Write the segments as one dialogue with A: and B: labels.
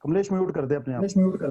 A: Kamlesh mute कर दे अपने आप।
B: म्यूट कर।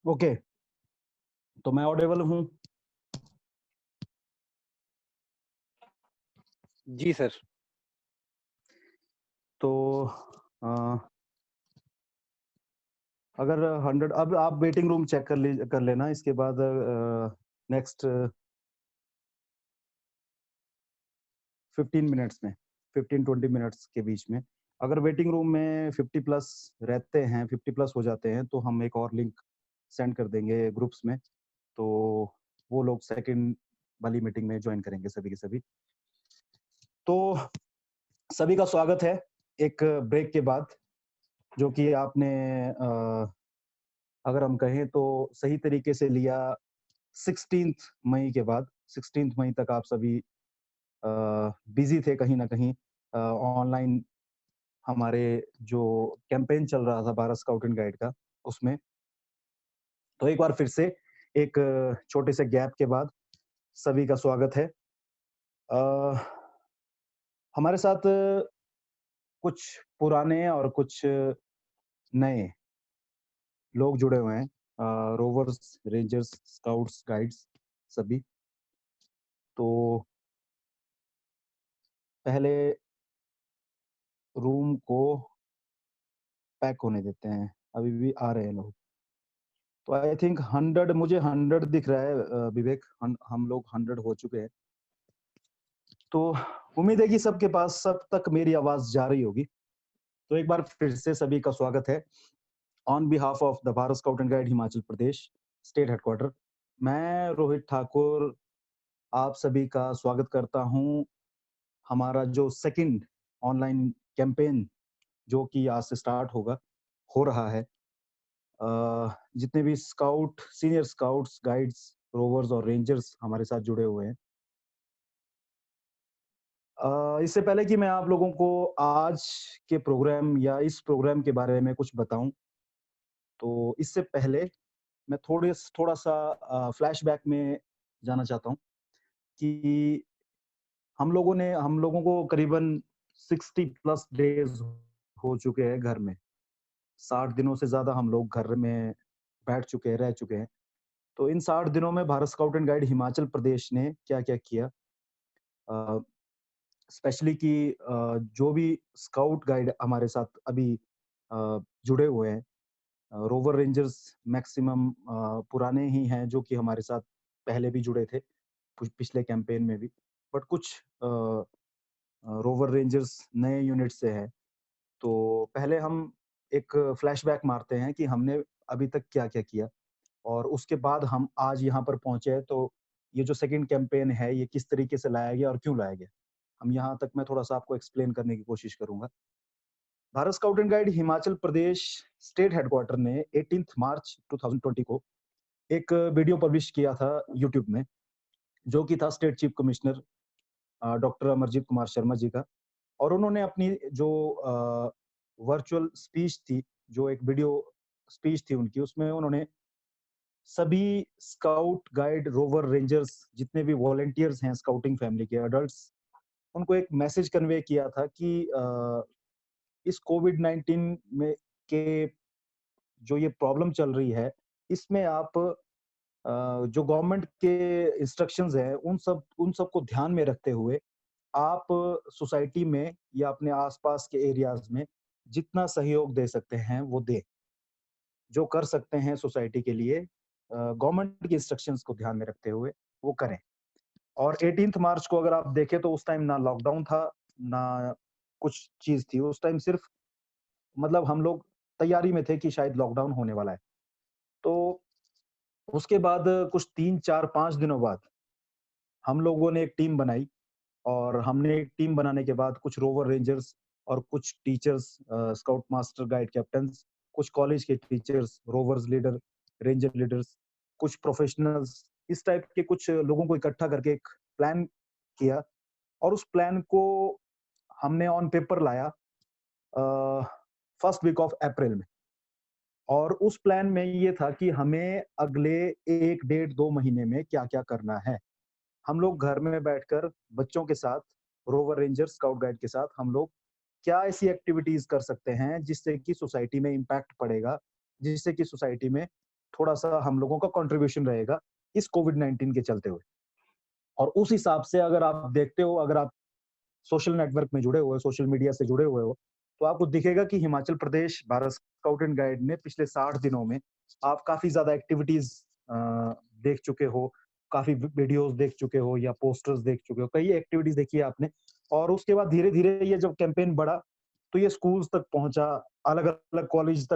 A: ओके, तो मैं ऑडिबल हूँ?
C: जी सर।
A: तो अगर 100, अब आप वेटिंग रूम चेक कर लेना, इसके बाद नेक्स्ट 15 मिनट्स में, 15-20 मिनट्स के बीच में अगर वेटिंग रूम में 50 प्लस रहते हैं, 50 प्लस हो जाते हैं, तो हम एक और लिंक सेंड कर देंगे ग्रुप्स में, तो वो लोग सेकंड वाली मीटिंग में ज्वाइन करेंगे सभी के सभी। तो सभी का स्वागत है एक ब्रेक के बाद, जो कि आपने अगर हम कहें तो सही तरीके से लिया 16 मई के बाद। 16 मई तक आप सभी बिजी थे कहीं ना कहीं ऑनलाइन, हमारे जो कैंपेन चल रहा था भारत स्काउट एंड गाइड का, उसमें। तो एक बार फिर से एक छोटे से गैप के बाद सभी का स्वागत है। हमारे साथ कुछ पुराने और कुछ नए लोग जुड़े हुए हैं, रोवर्स, रेंजर्स, स्काउट्स, गाइड्स सभी। तो पहले रूम को पैक होने देते हैं, अभी भी आ रहे हैं लोग। तो आई थिंक 100 मुझे 100 दिख रहा है विवेक, हम लोग 100 हो चुके हैं। तो उम्मीद है कि सबके पास सब तक मेरी आवाज़ जा रही होगी। तो एक बार फिर से सभी का स्वागत है on behalf of the Bharat scout and guide Himachal Pradesh state headquarter. मैं रोहित ठाकुर आप सभी का स्वागत करता हूँ हमारा जो सेकंड ऑनलाइन कैंपेन जो कि आज से स्टार्ट हो रहा है। जितने भी scout, senior scouts, guides, rovers और रेंजर्स हमारे साथ जुड़े हुए हैं। इससे पहले कि मैं आप लोगों को आज के प्रोग्राम या इस प्रोग्राम के बारे में कुछ बताऊं, तो इससे पहले मैं थोड़ा-सा फ्लैशबैक में जाना चाहता हूँ कि हम लोगों को करीबन 60 प्लस डेज़ हो चुके हैं घर में। 60 दिनों से ज़्यादा हम लोग घर में बैठ चुके हैं, रह चुके हैं। तो इन 60 दिनों में Bharat scout and guide Himachal Pradesh ने क्या-क्या किया? अ, स्पेशली कि जो भी स्काउट गाइड हमारे साथ अभी जुड़े हुए हैं, रोवर रेंजर्स मैक्सिमम पुराने ही हैं जो कि हमारे साथ पहले भी जुड़े थे, कुछ पिछले कैंपेन में भी। बट कुछ रोवर रेंजर्स नए यूनिट से हैं। तो पहले हम एक फ्लैशबैक मारते हैं कि हमने अभी तक क्या-क्या किया और उसके बाद हम आज यहाँ पर पहुँचे हैं, तो ये जो सेकंड कैंपेन है, ये किस तरीके से लाया गया और क्यों लाया गया? हम यहाँ तक मैं थोड़ा-सा आपको एक्सप्लेन करने की कोशिश करूँगा। Bharat scout and guide Himachal Pradesh state headquarter ने 18th मार्च 2020 को एक वीडियो पब्लिश किया था यूट्यूब में, जो कि था state chief commissioner doctor Amarjeet Kumar Sharma ji का। और उन्होंने अपनी जो वर्चुअल स्पीच थी, जो एक वीडियो स्पीच थी उनकी, उसमें उन्होंने सभी स्काउट, गाइड, रोवर, रेंजर्स जितने भी वॉलंटियर्स हैं स्काउटिंग फैमिली के एडल्ट्स, उनको एक मैसेज कन्वे किया था कि इस कोविड-19 में के जो ये प्रॉब्लम चल रही है, इसमें आप जो गवर्नमेंट के इंस्ट्रक्शंस हैं, उन सबको ध्यान में रखते हुए आप सोसाइटी में या अपने आस-पास के एरियाज़ में जितना सहयोग दे सकते हैं, वो दें। जो कर सकते हैं सोसाइटी के लिए गवर्नमेंट के इंस्ट्रक्शंस को ध्यान में रखते हुए वो करें। और 18th मार्च को अगर आप देखें तो उस टाइम ना लॉकडाउन था, ना कुछ चीज़ थी। उस टाइम सिर्फ मतलब हम लोग तैयारी में थे कि शायद लॉकडाउन होने वाला है। तो उसके बाद कुछ 3, 4, 5 दिनों बाद हम लोगों ने एक टीम बनाई और हमने एक टीम बनाने के बाद कुछ रोवर रेंजर्स और कुछ teachers scout master guide captains, कुछ कॉलेज के teachers, rovers leader, ranger leaders, कुछ प्रोफेशनल्स, इस टाइप के कुछ लोगों को इकट्ठा करके एक प्लान किया और उस प्लान को हमने ऑन पेपर लाया फर्स्ट वीक ऑफ अप्रैल में। और उस प्लान में ये था कि हमें अगले 1 डेढ़ 2 महीने में क्या-क्या करना है। हम लोग घर में बैठकर बच्चों के साथ, रोवर रेंजर, स्काउट गाइड के साथ हम लोग क्या ऐसी एक्टिविटीज़ कर सकते हैं जिससे कि सोसाइटी में इम्पैक्ट पड़ेगा, जिससे कि सोसाइटी में थोड़ा-सा हम लोगों का कंट्रीब्यूशन रहेगा इस कोविड-19 के चलते हुए। और उस हिसाब से अगर आप देखते हो, अगर आप सोशल नेटवर्क में जुड़े हुए हो, सोशल मीडिया से जुड़े हुए हो, तो आपको दिखेगा कि Himachal Pradesh Bharat scout and guide ने पिछले 60 दिनों में आप काफ़ी ज़्यादा एक्टिविटीज़ अ, देख चुके हो, काफ़ी वीडियोज़ देख चुके हो या पोस्टर्स देख चुके हो, कई एक्टिविटीज़ देखी है आपने। और उसके बाद धीरे-धीरे ये जब कैंपेन बढ़ा, तो ये स्कूल्स तक पहुँचा, अलग-अलग कॉलेजेस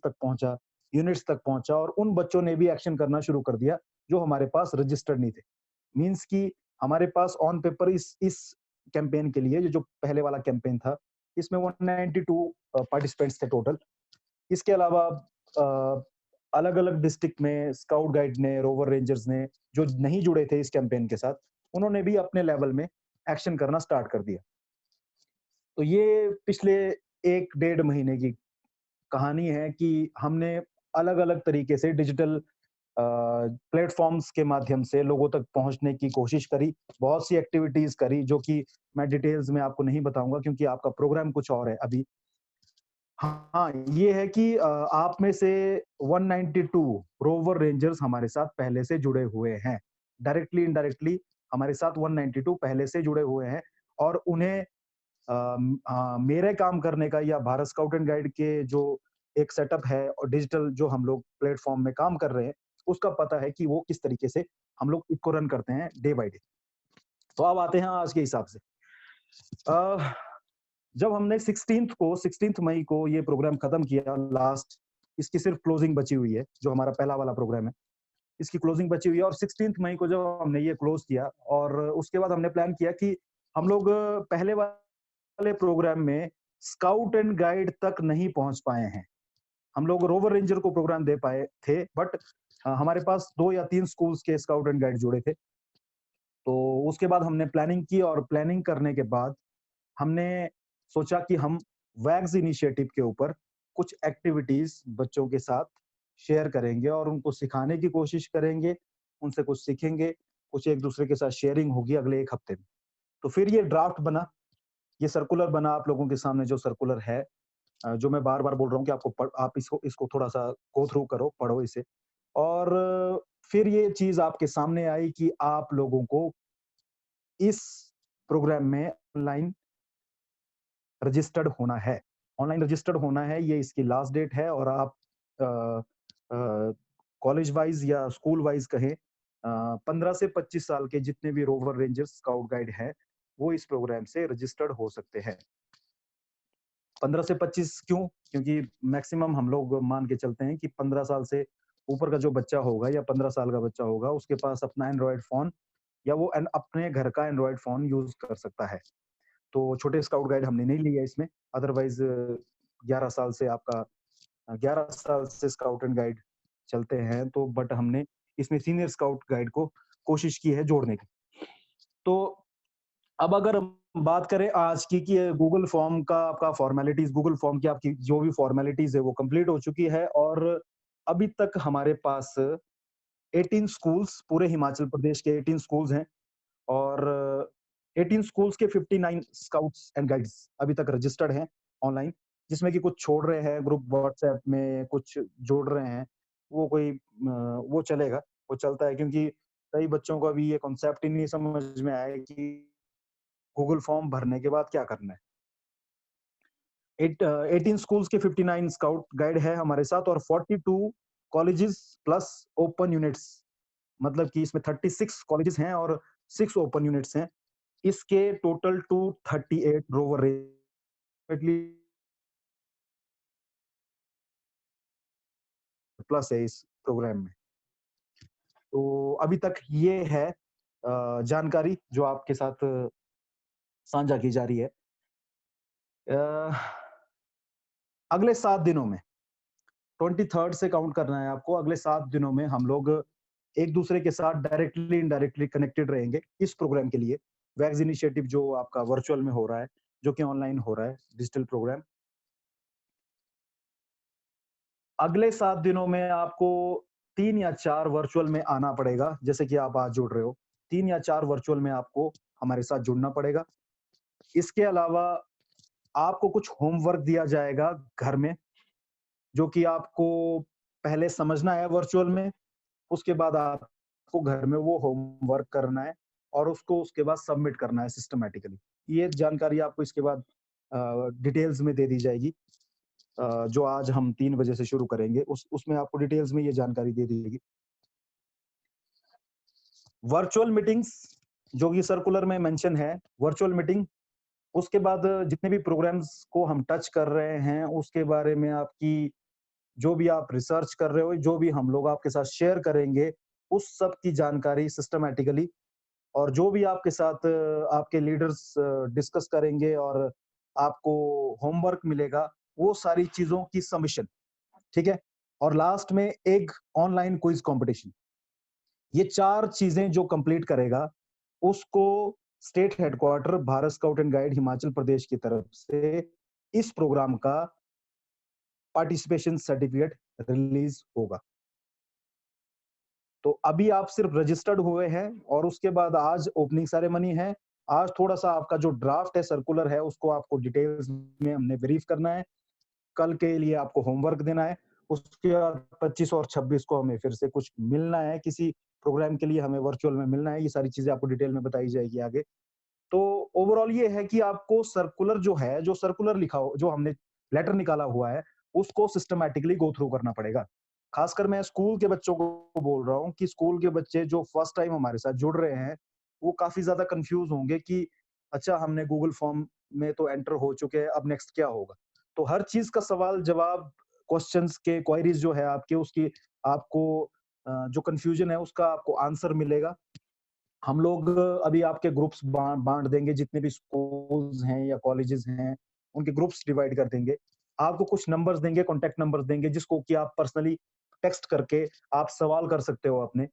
A: तक पहुँचा, यूनिट्स तक पहुँचा और उन बच्चों ने भी एक्शन करना शुरू कर दिया, जो हमारे पास रजिस्टर्ड नहीं थे। मीन्स कि हमारे पास ऑन पेपर इस कैंपेन के लिए जो पहले वाला कैंपेन था, इसमें 192 पार्टिसिपेंट्स थे टोटल। इसके अलावा अलग-अलग डिस्ट्रिक्ट में स्काउट गाइड ने, रोवर रेंजर्स ने, जो नहीं जुड़े थे इस कैंपेन के साथ, उन्होंने भी अपने लेवल में एक्शन करना स्टार्ट कर दिया। तो ये पिछले 1 डेढ़ महीने की कहानी है कि हमने अलग-अलग तरीके से डिजिटल प्लेटफ़ॉर्म्स के माध्यम से लोगों तक पहुँचने की कोशिश करी, बहुत सी एक्टिविटीज़ करी जो कि मैं डिटेल्स में आपको नहीं बताऊँगा क्योंकि आपका प्रोग्राम कुछ और है अभी। हाँ, ये है कि आप में से 192 रोवर रेंजर्स हमारे साथ पहले से जुड़े हुए हैं। डायरेक्टली, इनडायरेक्टली हमारे साथ 192 पहले से जुड़े हुए हैं और उन्हें मेरे काम करने का या भारत स्काउट एंड गाइड के जो एक सेटअप है और डिजिटल जो हम लोग प्लेटफ़ॉर्म में काम कर रहे हैं, उसका पता है कि वो किस तरीके से हम लोग इसको रन करते हैं डे बाय डे। तो अब आते हैं आज के हिसाब से। अ, जब हमने 16th मई को ये प्रोग्राम खत्म किया लास्ट, इसकी सिर्फ़ क्लोजिंग बची हुई है, जो हमारा पहला वाला प्रोग्राम है। इसकी क्लोजिंग बची हुई है और 16th मई को जब हमने ये क्लोज़ किया और उसके बाद हमने प्लान किया कि हम लोग पहले वाले प्रोग्राम में स्काउट एंड गाइड तक नहीं पहुँच पाए हैं। हम लोग रोवर रेंजर को प्रोग्राम दे पाए थे, बट हमारे पास 2 या 3 स्कूल्स के स्काउट एंड गाइड जुड़े थे। तो उसके बाद हमने प्लानिंग की और प्लानिंग करने के बाद हमने सोचा कि हम वैग्स इनिशिएटिव के ऊपर कुछ एक्टिविटीज़ बच्चों के साथ शेयर करेंगे और उनको सिखाने की कोशिश करेंगे, उनसे कुछ सीखेंगे, कुछ एक-दूसरे के साथ शेयरिंग होगी अगले 1 हफ्ते में। तो फिर ये ड्राफ्ट बना, ये सर्कुलर बना आप लोगों के सामने जो सर्कुलर है, जो मैं बार-बार बोल रहा हूँ कि आप इसको इसको थोड़ा-सा गो थ्रू करो, पढ़ो इसे। और फिर ये चीज़ आपके सामने आई कि आप लोगों को इस प्रोग्राम में ऑनलाइन रजिस्टर्ड होना है। ऑनलाइन रजिस्टर्ड होना है, ये इसकी लास्ट डेट है और आप अ कॉलेज वाइज़ या स्कूल वाइज़ कहें, 15 से 25 साल के जितने भी रोवर रेंजर्स, स्काउट गाइड हैं, वो इस प्रोग्राम से रजिस्टर्ड हो सकते हैं। 15 से 25 क्यों? क्योंकि मैक्सिमम हम लोग मान के चलते हैं कि 15 साल से ऊपर का जो बच्चा होगा या 15 साल का बच्चा होगा, उसके पास अपना एंड्रॉयड फ़ोन या वो अपने घर का एंड्रॉयड फ़ोन यूज़ कर सकता है। तो छोटे स्काउट गाइड हमने नहीं लिया इसमें, अदरवाइज़ 11 साल से आपका 11 साल से स्काउट एंड गाइड चलते हैं, तो बट हमने इसमें सीनियर स्काउट गाइड को कोशिश की है जोड़ने की। तो अब अगर हम बात करें आज की कि गूगल फॉर्म का आपका फ़ॉर्मेलिटीज़, गूगल फॉर्म की आपकी जो भी फ़ॉर्मेलिटीज़ है वो कंप्लीट हो चुकी है और अभी तक हमारे पास 18 स्कूल्स, पूरे हिमाचल प्रदेश के 18 स्कूल्स हैं और 18 स्कूल्स के 59 स्काउट्स एंड गाइड्स अभी तक रजिस्टर्ड हैं ऑनलाइन, जिसमें कि कुछ छोड़ रहे हैं ग्रुप व्हाट्सएप में, कुछ जोड़ रहे हैं। वो कोई वो चलेगा, वो चलता है क्योंकि कई बच्चों को अभी ये कॉन्सेप्ट ही नहीं समझ में आया है कि गूगल फॉर्म भरने के बाद क्या करना है। 18 स्कूल्स के 59 स्काउट गाइड है हमारे साथ और 42 कॉलेजेस प्लस ओपन यूनिट्स, मतलब कि इसमें 36 कॉलेजेस हैं और 6 ओपन यूनिट्स हैं। इसके टोटल 238 रोवर प्लस है इस प्रोग्राम में। तो अभी तक ये है जानकारी जो आपके साथ साझा की जा रही है। अ, अगले 7 दिनों में 23rd से काउंट करना है आपको। अगले 7 दिनों में हम लोग एक-दूसरे के साथ डायरेक्टली, इनडायरेक्टली कनेक्टेड रहेंगे इस प्रोग्राम के लिए। वैक्स इनिशिएटिव जो आपका वर्चुअल में हो रहा है, जो कि ऑनलाइन हो रहा है, डिजिटल प्रोग्राम। अगले 7 दिनों में आपको 3 या 4 वर्चुअल में आना पड़ेगा, जैसे कि आप आज जुड़ रहे हो। 3 या 4 वर्चुअल में आपको हमारे साथ जुड़ना पड़ेगा। इसके अलावा आपको कुछ होमवर्क दिया जाएगा घर में, जो कि आपको पहले समझना है वर्चुअल में, उसके बाद आपको घर में वो होमवर्क करना है और उसको उसके बाद सबमिट करना है सिस्टमैटिकली। ये जानकारी आपको इसके बाद डिटेल्स में दे दी जाएगी। जो आज हम 3 बजे से शुरू करेंगे, उसमें आपको डिटेल्स में ये जानकारी दे दी जाएगी। वर्चुअल मीटिंग्स जो कि सर्कुलर में मेंशन है, वर्चुअल मीटिंग, उसके बाद जितने भी प्रोग्राम्स को हम टच कर रहे हैं, उसके बारे में आपकी जो भी आप रिसर्च कर रहे हो, जो भी हम लोग आपके साथ शेयर करेंगे, उस सब की जानकारी सिस्टमैटिकली और जो भी आपके साथ आपके लीडर्स डिस्कस करेंगे और आपको होमवर्क मिलेगा, वो सारी चीज़ों की सबमिशन, ठीक है? और लास्ट में एक ऑनलाइन क्विज़ कॉम्पिटिशन। ये 4 चीज़ें जो कंप्लीट करेगा, उसको state headquarter Bharat scout and guide Himachal Pradesh की तरफ से इस प्रोग्राम का पार्टिसिपेशन सर्टिफिकेट रिलीज़ होगा। तो अभी आप सिर्फ रजिस्टर्ड हुए हैं और उसके बाद आज ओपनिंग सेरेमनी है। आज थोड़ा-सा आपका जो ड्राफ्ट है, सर्कुलर है, उसको आपको डिटेल्स में हमने ब्रीफ करना है। कल के लिए आपको होमवर्क देना है। उसके बाद 25 और 26 को हमें फिर से कुछ मिलना है, किसी प्रोग्राम के लिए हमें वर्चुअल में मिलना है। ये सारी चीज़ें आपको डिटेल में बताई जाएगी आगे। तो ओवरऑल ये है कि आपको सर्कुलर जो है, जो सर्कुलर लिखा हो जो हमने लेटर निकाला हुआ है, उसको सिस्टमैटिकली गो थ्रू करना पड़ेगा। खासकर मैं स्कूल के बच्चों को बोल रहा हूँ कि स्कूल के बच्चे जो फर्स्ट टाइम हमारे साथ जुड़ रहे हैं, वो काफ़ी ज़्यादा कन्फ्यूज़ होंगे कि अच्छा, हमने गूगल फॉर्म में तो एंटर हो चुके हैं, अब नेक्स्ट क्या होगा? तो हर चीज़ का सवाल-जवाब, क्वेश्चन्स के क्वेरीज़ जो है आपके, उसकी आपको जो कन्फ्यूजन है उसका आपको आंसर मिलेगा। हम लोग अभी आपके ग्रुप्स बाँट देंगे, जितने भी स्कूल्स हैं या कॉलेजेस हैं, उनके ग्रुप्स डिवाइड कर देंगे। आपको कुछ नंबर्स देंगे, कॉन्टैक्ट नंबर्स देंगे, जिसको कि आप पर्सनली टेक्स्ट करके आप सवाल कर सकते हो अपने,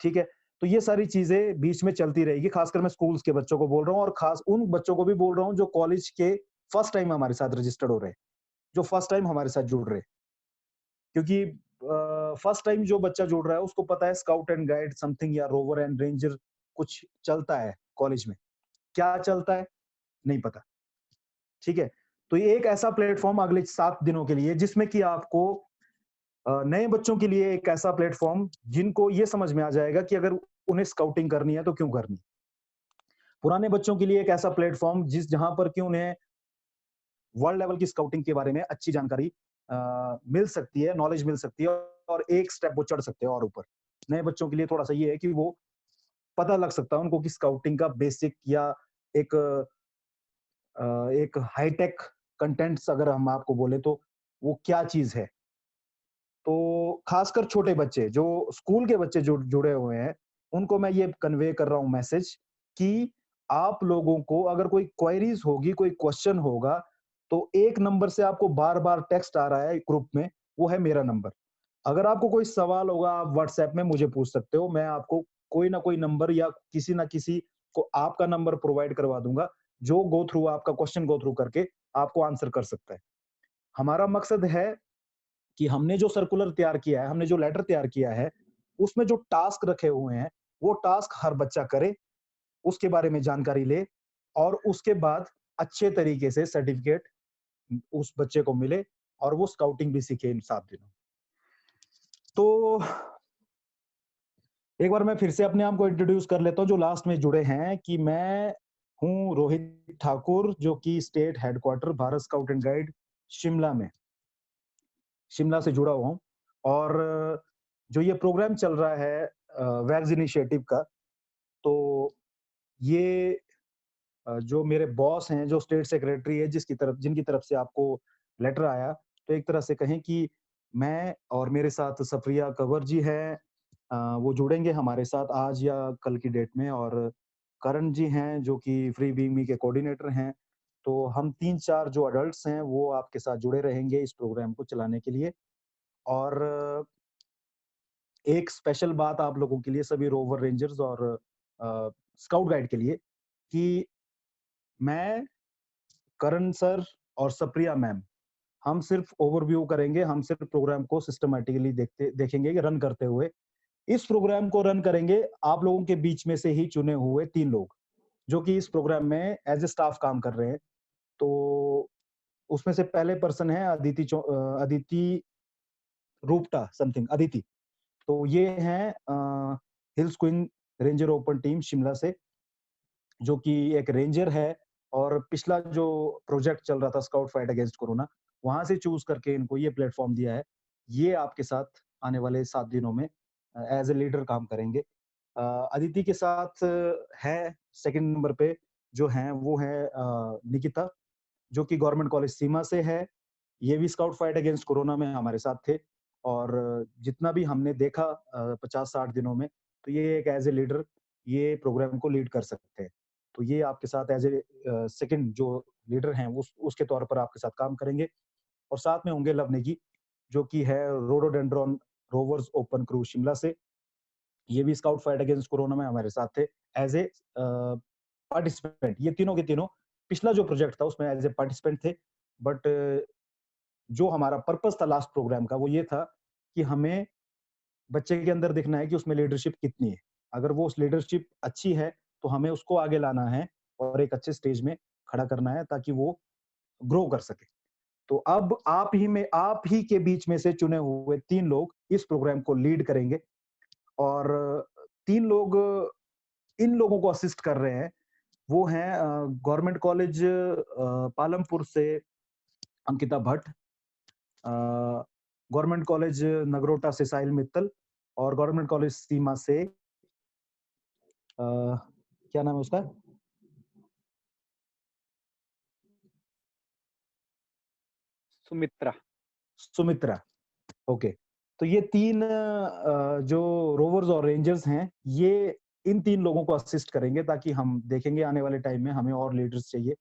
A: ठीक है? तो ये सारी चीज़ें बीच में चलती रहेगी, खासकर मैं स्कूल्स के बच्चों को बोल रहा हूँ और खास उन बच्चों को भी बोल रहा हूँ जो कॉलेज के फर्स्ट टाइम हमारे साथ रजिस्टर्ड हो रहे हैं, जो फर्स्ट टाइम हमारे साथ जुड़ रहे हैं। क्योंकि फर्स्ट टाइम जो बच्चा जुड़ रहा है उसको पता है स्काउट एंड गाइड समथिंग या रोवर एंड रेंजर कुछ चलता है कॉलेज में। क्या चलता है? नहीं पता, ठीक है? तो ये एक ऐसा प्लेटफ़ॉर्म अगले 7 दिनों के लिए जिसमें कि आपको नए बच्चों के लिए एक ऐसा प्लेटफ़ॉर्म जिनको ये समझ में आ जाएगा कि अगर उन्हें स्काउटिंग करनी है तो क्यों करनी? पुराने बच्चों के लिए एक ऐसा प्लेटफ़ॉर्म जहाँ पर कि उन्हें वर्ल्ड लेवल की स्काउटिंग के बारे में अच्छी जानकारी मिल सकती है, नॉलेज मिल सकती है और एक स्टेप वो चढ़ सकते हैं और ऊपर। नए बच्चों के लिए थोड़ा-सा ये है कि वो पता लग सकता है उनको कि स्काउटिंग का बेसिक या एक एक हाई-टेक कंटेंट्स अगर हम आपको बोले तो वो क्या चीज़ है। तो खासकर छोटे बच्चे जो स्कूल के बच्चे जुड़े हुए हैं, उनको मैं ये कन्वे कर रहा हूँ मैसेज कि आप लोगों को अगर कोई क्वेरीज़ होगी, कोई क्वेश्चन होगा, तो एक नंबर से आपको बार-बार टेक्स्ट आ रहा है ग्रुप में, वो है मेरा नंबर। अगर आपको कोई सवाल होगा, आप व्हाट्सएप में मुझे पूछ सकते हो, मैं आपको कोई ना कोई नंबर या किसी ना किसी को आपका नंबर प्रोवाइड करवा दूँगा, जो गो थ्रू आपका क्वेश्चन गो थ्रू करके आपको आंसर कर सकता है। हमारा मकसद है कि हमने जो सर्कुलर तैयार किया है, हमने जो लेटर तैयार किया है, उसमें जो टास्क रखे हुए हैं, वो टास्क हर बच्चा करे, उसके बारे में जानकारी ले और उसके बाद अच्छे तरीके से सर्टिफ़िकेट उस बच्चे को मिले और वो स्काउटिंग भी सीखे इन 7 दिनों। तो एक बार मैं फिर से अपने आप को इंट्रोड्यूस कर लेता हूँ, जो लास्ट में जुड़े हैं कि मैं हूँ रोहित ठाकुर, जो कि state headquarter Bharat scout and guide Shimla में शिमला से जुड़ा हुआ हूँ और जो ये प्रोग्राम चल रहा है वैग्स इनिशिएटिव का, तो ये जो मेरे बॉस हैं, जो स्टेट सेक्रेटरी है, जिनकी तरफ से आपको लेटर आया, तो एक तरह से कहें कि मैं और मेरे साथ सप्रिया कंवर जी हैं, वो जुड़ेंगे हमारे साथ आज या कल की डेट में और करण जी हैं, जो कि फ्री बीइंग मी के कोऑर्डिनेटर हैं। तो हम 3-4 जो एडल्ट्स हैं, वो आपके साथ जुड़े रहेंगे इस प्रोग्राम को चलाने के लिए और एक स्पेशल बात आप लोगों के लिए सभी रोवर रेंजर्स और स्काउट गाइड के लिए कि मैं, करण सर और सप्रिया मैम, हम सिर्फ ओवरव्यू करेंगे, हम सिर्फ प्रोग्राम को सिस्टमैटिकली देखेंगे कि रन करते हुए। इस प्रोग्राम को रन करेंगे आप लोगों के बीच में से ही चुने हुए 3 लोग, जो कि इस प्रोग्राम में एज़ अ स्टाफ काम कर रहे हैं। तो उसमें से पहले पर्सन है अदिति रूपटा समथिंग अदिति। तो ये हैं hills queen ranger open team Shimla से, जो कि एक रेंजर है और पिछला जो प्रोजेक्ट चल रहा था स्काउट फाइट अगेंस्ट कोरोना, वहाँ से चूज़ करके इनको ये प्लेटफ़ॉर्म दिया है। ये आपके साथ आने वाले 7 दिनों में एज़ अ लीडर काम करेंगे। अदिति के साथ है सेकंड नंबर पे जो हैं वो हैं निकिता, जो कि गवर्नमेंट कॉलेज सीमा से है। ये भी स्काउट फाइट अगेंस्ट कोरोना में हमारे साथ थे और जितना भी हमने देखा 50-60 दिनों में, तो ये एक एज़ अ लीडर ये प्रोग्राम को लीड कर सकते हैं। तो ये आपके साथ एज़ सेकंड जो लीडर हैं उसके तौर पर आपके साथ काम करेंगे और साथ में होंगे लव नेगी, जो कि है rhododendron rovers open crew Shimla से। ये भी स्काउट फाइट अगेंस्ट कोरोना में हमारे साथ थे एज़ पार्टिसिपेंट। ये तीनों के तीनों पिछला जो प्रोजेक्ट था उसमें एज़ पार्टिसिपेंट थे। बट जो हमारा पर्पज़ था लास्ट प्रोग्राम का वो ये था कि हमें बच्चे के अंदर देखना है कि उसमें लीडरशिप कितनी है। अगर वो उस लीडरशिप अच्छी है, तो हमें उसको आगे लाना है और एक अच्छे स्टेज में खड़ा करना है ताकि वो ग्रो कर सके। तो अब आप ही के बीच में से चुने हुए 3 लोग इस प्रोग्राम को लीड करेंगे और 3 लोग इन लोगों को असिस्ट कर रहे हैं। वो हैं गवर्नमेंट कॉलेज पालमपुर से अंकिता भट्ट, गवर्नमेंट कॉलेज नगरोटा से साहिल मित्तल और गवर्नमेंट कॉलेज सीमा से क्या नाम है उसका?
B: सुमित्रा।
A: सुमित्रा। ओके। तो ये 3 जो रोवर्स और रेंजर्स हैं, ये इन 3 लोगों को असिस्ट करेंगे ताकि हम देखेंगे आने वाले टाइम में हमें और लीडर्स चाहिए।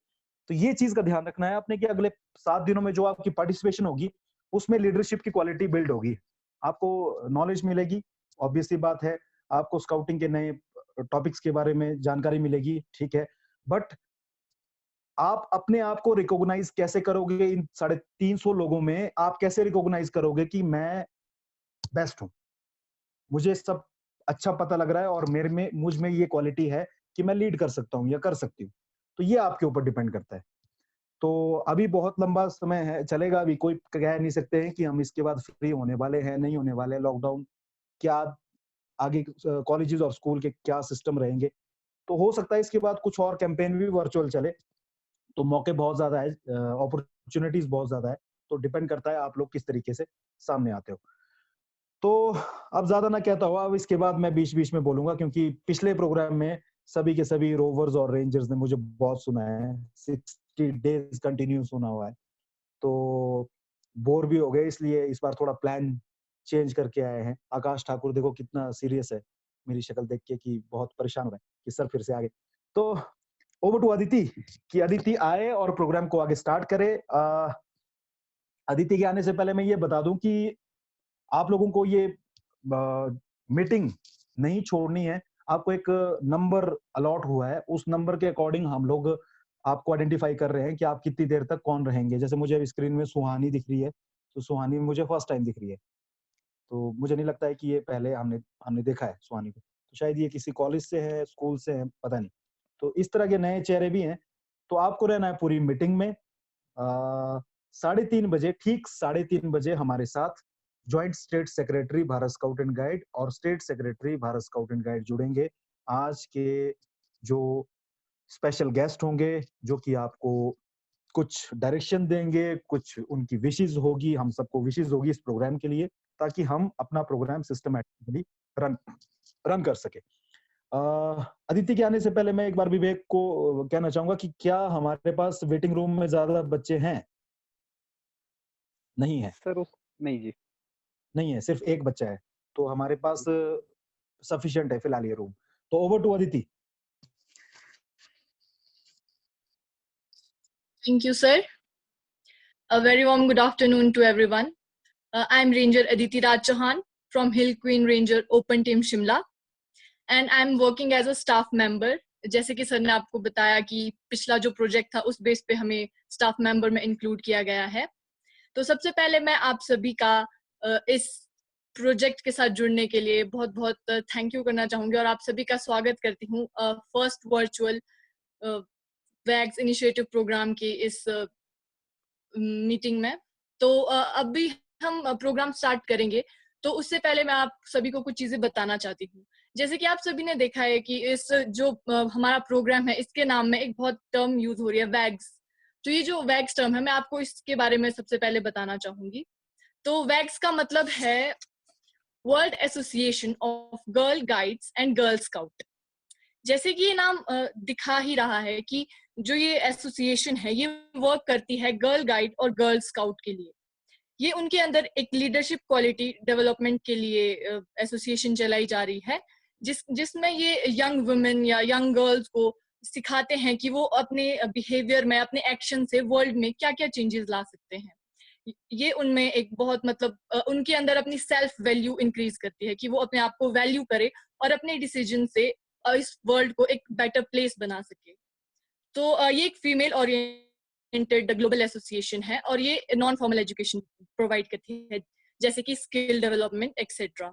A: तो ये चीज़ का ध्यान रखना है आपने कि अगले 7 दिनों में जो आपकी पार्टिसिपेशन होगी, उसमें लीडरशिप की क्वालिटी बिल्ड होगी। आपको नॉलेज मिलेगी, ऑब्वियस सी बात है, आपको स्काउटिंग के नए टॉपिक्स के बारे में जानकारी मिलेगी, ठीक है। बट आप अपने आप को रिकॉग्नाइज़ कैसे करोगे इन 350 लोगों में? आप कैसे रिकॉग्नाइज़ करोगे कि मैं बेस्ट हूँ? मुझे सब अच्छा पता लग रहा है और मुझ में ये क्वालिटी है कि मैं लीड कर सकता हूँ या कर सकती हूँ। तो ये आपके ऊपर डिपेंड करता है। तो अभी बहुत लंबा समय है, चलेगा अभी कोई कह नहीं सकते हैं कि हम इसके बाद फ्री होने वाले हैं, नहीं होने वाले हैं, लॉकडाउन क्या आगे कॉलेजेस और स्कूल के क्या सिस्टम रहेंगे। तो हो सकता है इसके बाद कुछ और कैंपेन भी वर्चुअल चले, तो मौके बहुत ज़्यादा है, अपॉर्च्युनिटीज़ बहुत ज़्यादा है, तो डिपेंड करता है आप लोग किस तरीके से सामने आते हो। तो अब ज़्यादा ना कहता हुआ, अब इसके बाद मैं बीच-बीच में बोलूँगा क्योंकि पिछले प्रोग्राम में सभी के सभी रोवर्स और रेंजर्स ने मुझे बहुत सुनाया है, 60 डेज़ कंटिन्यू सुना हुआ है। तो बोर भी हो गए इसलिए इस बार थोड़ा प्लान चेंज करके आए हैं। आकाश ठाकुर देखो कितना सीरियस है, मेरी शक्ल देख के कि बहुत परेशान हो रहा है कि सर फिर से आगे। तो ओवर टू अदिति कि अदिति आए और प्रोग्राम को आगे स्टार्ट करे। अदिति के आने से पहले मैं ये बता दूँ कि आप लोगों को ये मीटिंग नहीं छोड़नी है। आपको एक नंबर अलॉट हुआ है, उस नंबर के अकॉर्डिंग हम लोग आपको आइडेंटिफाई कर रहे हैं कि आप कितनी देर तक कौन रहेंगे। जैसे मुझे अभी स्क्रीन में सुहानी दिख रही है, तो सुहानी मुझे फर्स्ट टाइम दिख रही है। तो मुझे नहीं लगता है कि ये पहले हमने हमने देखा है सुहानी को। तो शायद ये किसी कॉलेज से है, स्कूल से है, पता नहीं। तो इस तरह के नए चेहरे भी हैं। तो आपको रहना है पूरी मीटिंग में। 3:30 बजे, ठीक 3:30 बजे हमारे साथ joint state secretary Bharat scout and guide और state secretary Bharat scout and guide जुड़ेंगे। आज के जो स्पेशल गेस्ट होंगे, जो कि आपको कुछ डायरेक्शन देंगे, कुछ उनकी विशेज़ होगी, हम सबको विशेज़ होगी इस प्रोग्राम के लिए, ताकि हम अपना प्रोग्राम सिस्टमैटिकली रन रन कर सकें। अदिति के आने से पहले मैं एक बार विवेक को कहना चाहूँगा कि क्या हमारे पास वेटिंग रूम में ज़्यादा बच्चे हैं? नहीं है,
B: सर उस नहीं जी।
A: नहीं है, सिर्फ़ 1 बच्चा है। तो हमारे पास सफिशिएंट है फिलहाल ये रूम। तो over to Aditi.
C: Thank you, sir. A very warm good afternoon to everyone. I'm Ranger Aditi Raj Chauhan from Hill Queen Ranger Open Team Shimla, and I'm working as a staff member. जैसे कि sir ने आपको बताया कि पिछला जो project था उस बेस पे हमें स्टाफ मेंबर में इंक्लूड किया गया है। तो सबसे पहले मैं आप सभी का इस प्रोजेक्ट के साथ जुड़ने के लिए बहुत बहुत थैंक यू करना चाहूंगी और आप सभी का स्वागत करती हूँ फर्स्ट वर्चुअल वैग्स इनिशिएटिव प्रोग्राम की इस मीटिंग में। तो अभी हम प्रोग्राम स्टार्ट करेंगे, तो उससे पहले मैं आप सभी को कुछ चीजें बताना चाहती हूँ। जैसे कि आप सभी ने देखा है कि इस जो हमारा प्रोग्राम है, इसके नाम में एक बहुत टर्म यूज हो रही है, वैग्स। तो ये जो वैग्स टर्म है, मैं आपको इसके बारे में सबसे पहले बताना चाहूंगी। तो वैग्स का मतलब है world association of girl guides and girl scout. जैसे कि ये नाम दिखा ही रहा है कि जो ये एसोसिएशन है, ये वर्क करती है गर्ल गाइड और गर्ल स्काउट के लिए। ये उनके अंदर एक लीडरशिप क्वालिटी डेवलपमेंट के लिए एसोसिएशन चलाई जा रही है, जिसमें ये यंग वुमेन या यंग गर्ल्स को सिखाते हैं कि वो अपने बिहेवियर में, अपने एक्शन से वर्ल्ड में क्या क्या चेंजेस ला सकते हैं। ये उनमें एक बहुत मतलब उनके अंदर अपनी सेल्फ वैल्यू इंक्रीज करती है कि वो अपने आप को वैल्यू करे और अपने डिसीजन से इस वर्ल्ड को एक बेटर प्लेस बना सके। तो ये एक फीमेल ओरिएंटेड ग्लोबल एसोसिएशन है और ये नॉन फॉर्मल एजुकेशन प्रोवाइड करती है, जैसे कि स्किल डेवलपमेंट एक्सेट्रा।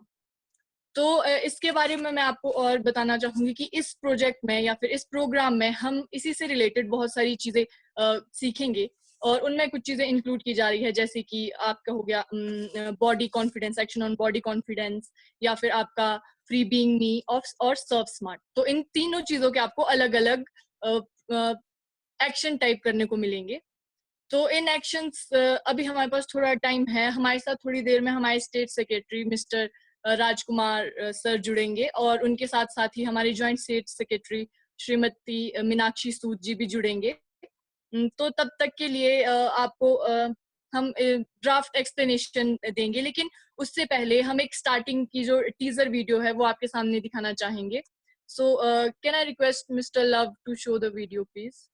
C: तो इसके बारे में मैं आपको और बताना चाहूंगी कि इस प्रोजेक्ट में या फिर इस प्रोग्राम में हम इसी से रिलेटेड बहुत सारी चीजें सीखेंगे और उनमें कुछ चीजें इंक्लूड की जा रही है, जैसे कि आपका हो गया body confidence, action on body confidence, या फिर आपका फ्री बीइंग मी और सर्व स्मार्ट। तो इन तीनों चीजों के आपको अलग अलग एक्शन टाइप करने को मिलेंगे। तो इन एक्शंस अभी हमारे पास थोड़ा टाइम है, हमारे साथ थोड़ी देर में हमारे state secretary mister Rajkumar sir जुड़ेंगे और उनके साथ साथ ही हमारी joint state secretary Shrimati Meenakshi Sood ji भी जुड़ेंगे। तो तब तक के लिए आपको हम ड्राफ्ट एक्सप्लेनेशन देंगे, लेकिन उससे पहले हम एक स्टार्टिंग की जो टीजर वीडियो है वो आपके सामने दिखाना चाहेंगे। So can I request mister Luv to show the video please.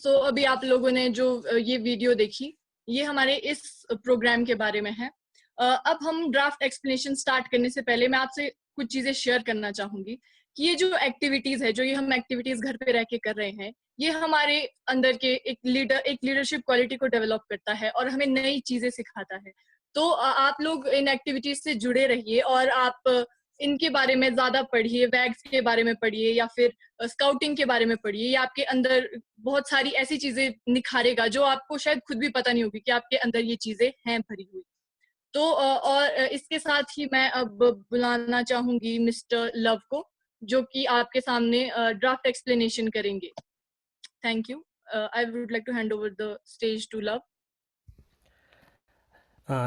C: तो अभी आप लोगों ने जो ये वीडियो देखी, ये हमारे इस प्रोग्राम के बारे में है। अब हम ड्राफ्ट एक्सप्लेनेशन स्टार्ट करने से पहले मैं आपसे कुछ चीजें शेयर करना चाहूंगी कि ये जो एक्टिविटीज है, जो ये हम एक्टिविटीज घर पे रह के कर रहे हैं, ये हमारे अंदर के एक लीडरशिप क्वालिटी को डेवलप करता है और हमें नई चीजें सिखाता है। तो आप लोग इन एक्टिविटीज से जुड़े रहिए और आप इनके बारे में ज्यादा पढ़िए, वैग्स के बारे में पढ़िए या फिर स्काउटिंग के बारे में पढ़िए। ये आपके अंदर बहुत सारी ऐसी चीजें निखारेगा जो आपको शायद खुद भी पता नहीं होगी कि आपके अंदर ये चीजें हैं भरी हुई। तो और इसके साथ ही मैं अब बुलाना चाहूंगी मिस्टर लव को, जो कि आपके सामने ड्राफ्ट एक्सप्लेनेशन करेंगे। Thank you. I would like to hand over the stage to Luv.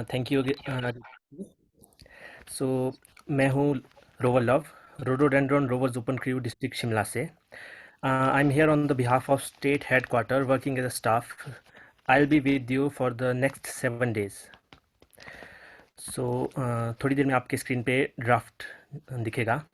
B: Thank you. So मैं हूँ rover Luv, rhododendron rovers open crew district Shimla से। I am here on the behalf of state headquarter working as a staff. I will be with you for the next 7 days। So थोड़ी देर में आपके screen पे draft दिखेगा।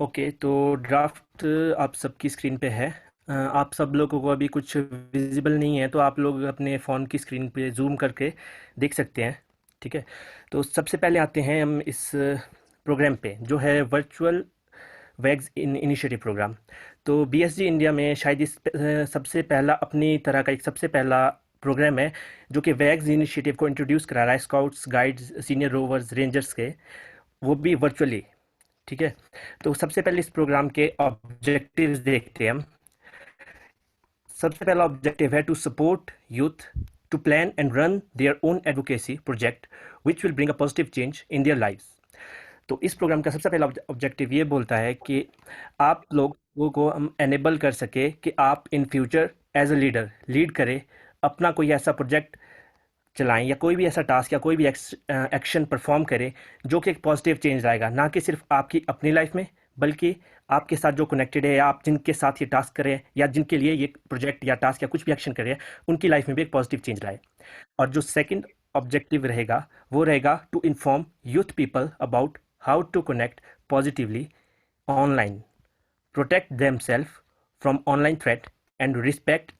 B: Okay, तो draft आप सबकी स्क्रीन पे है। आप सब लोगों को अभी कुछ विजिबल नहीं है, तो आप लोग अपने फ़ोन की स्क्रीन पे जूम करके देख सकते हैं, ठीक है। तो सबसे पहले आते हैं हम इस प्रोग्राम पे, जो है वर्चुअल वैग्स इनिशिएटिव प्रोग्राम। तो बीएसजी इंडिया में शायद इस सबसे पहला अपनी तरह का एक सबसे पहला प्रोग्राम है जो कि वैग्स इनिशिएटिव को इंट्रोड्यूस करा रहा है scouts, guides, senior rovers, rangers के, वो भी वर्चुअली, ठीक है। तो सबसे पहले इस प्रोग्राम के ऑब्जेक्टिव्स देखते हैं हम। सबसे पहला ऑब्जेक्टिव है to support youth to plan and run their own advocacy project which will bring a positive change in their lives. तो इस प्रोग्राम का सबसे पहला ऑब्जेक्टिव ये बोलता है कि आप लोगों को हम एनेबल कर सके कि आप in future as a leader lead करें, अपना कोई ऐसा प्रोजेक्ट चलाएं या कोई भी ऐसा टास्क या कोई भी एक्शन परफॉर्म करें जो कि एक पॉजिटिव चेंज लाएगा, ना कि सिर्फ आपकी अपनी लाइफ में, बल्कि आपके साथ जो कनेक्टेड है या आप जिनके साथ ये टास्क करें या जिनके लिए ये प्रोजेक्ट या टास्क या कुछ भी एक्शन करें, उनकी लाइफ में भी एक पॉजिटिव चेंज लाए। और जो सेकंड ऑब्जेक्टिव रहेगा वो रहेगा to inform youth people about how to connect positively online, protect themselves from online threat and respect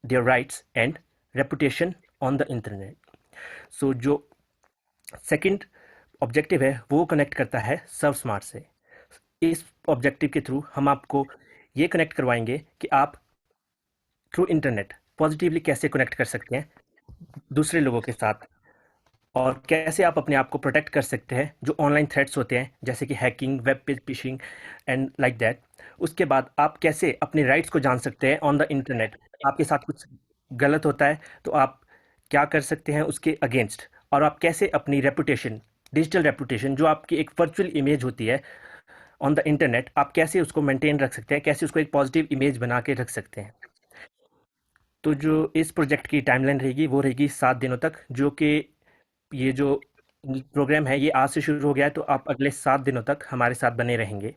B: their rights and reputation on the internet। So जो सेकंड ऑब्जेक्टिव है वो connect करता है सर्व स्मार्ट से। इस ऑब्जेक्टिव के थ्रू हम आपको ये कनेक्ट करवाएंगे कि आप थ्रू इंटरनेट पॉजिटिवली कैसे कनेक्ट कर सकते हैं दूसरे लोगों के साथ, और कैसे आप अपने आप को प्रोटेक्ट कर सकते हैं जो ऑनलाइन थ्रेट्स होते हैं, जैसे कि hacking, web page fishing and like that. उसके बाद आप कैसे अपने राइट्स को जान सकते हैं ऑन द इंटरनेट। आपके साथ कुछ गलत होता है तो आप क्या कर सकते हैं उसके अगेंस्ट, और आप कैसे अपनी रेपुटेशन, डिजिटल रेपुटेशन जो आपकी एक वर्चुअल इमेज होती है ऑन द इंटरनेट, आप कैसे उसको मेंटेन रख सकते हैं, कैसे उसको एक पॉजिटिव इमेज बना के रख सकते हैं। तो जो इस प्रोजेक्ट की टाइमलाइन रहेगी वो रहेगी 7 दिनों तक, जो कि ये जो प्रोग्राम है ये आज से शुरू हो गया है, तो आप अगले 7 दिनों तक हमारे साथ बने रहेंगे।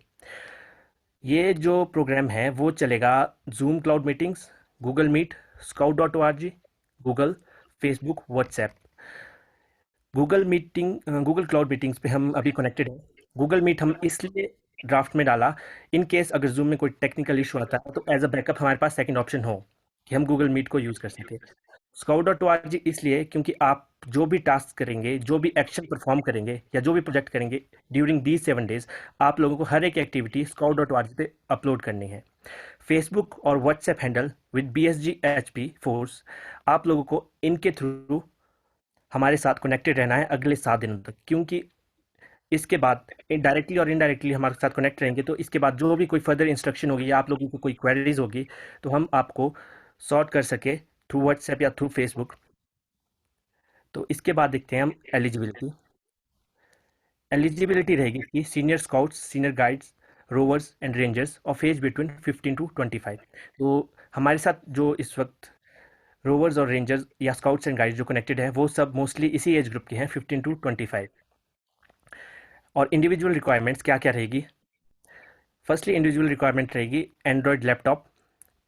B: ये जो प्रोग्राम है वो चलेगा Zoom cloud meetings, Google Meet, scout.org, Google, Facebook, WhatsApp. Google cloud meetings पे हम अभी कनेक्टेड हैं। गूगल मीट हम इसलिए ड्राफ्ट में डाला, इन केस अगर जूम में कोई टेक्निकल इशू आता है तो एज अ बैकअप हमारे पास सेकंड ऑप्शन हो कि हम गूगल मीट को यूज़ कर सकें। scout.org इसलिए क्योंकि आप जो भी टास्क करेंगे, जो भी एक्शन परफॉर्म करेंगे या जो भी प्रोजेक्ट करेंगे ड्यूरिंग दीज 7 डेज, आप लोगों को हर एक एक्टिविटी scout.org पे अपलोड करनी है। फेसबुक और WhatsApp handle with BSG HP force, आप लोगों को इनके थ्रू हमारे साथ कनेक्टेड रहना है अगले 7 दिनों तक, क्योंकि इसके बाद डायरेक्टली और इनडायरेक्टली हमारे साथ कनेक्ट रहेंगे तो इसके बाद जो भी कोई फर्दर इंस्ट्रक्शन होगी या आप लोगों को कोई क्वेरीज होगी तो हम आपको सॉर्ट कर सके थ्रू व्हाट्सएप या थ्रू फेसबुक। तो इसके बाद देखते हैं हम एलिजिबिलिटी रहेगी कि senior scouts, senior guides, rovers and rangers of age between 15 to 25। तो हमारे साथ जो इस वक्त रोवर्स और रेंजर्स या स्काउट्स एंड गाइड्स जो कनेक्टेड हैं वो सब मोस्टली इसी एज ग्रुप के हैं, 15 to 25। और इंडिविजुअल रिक्वायरमेंट्स क्या क्या रहेगी? फर्स्टली इंडिविजुअल रिक्वायरमेंट रहेगी Android laptop,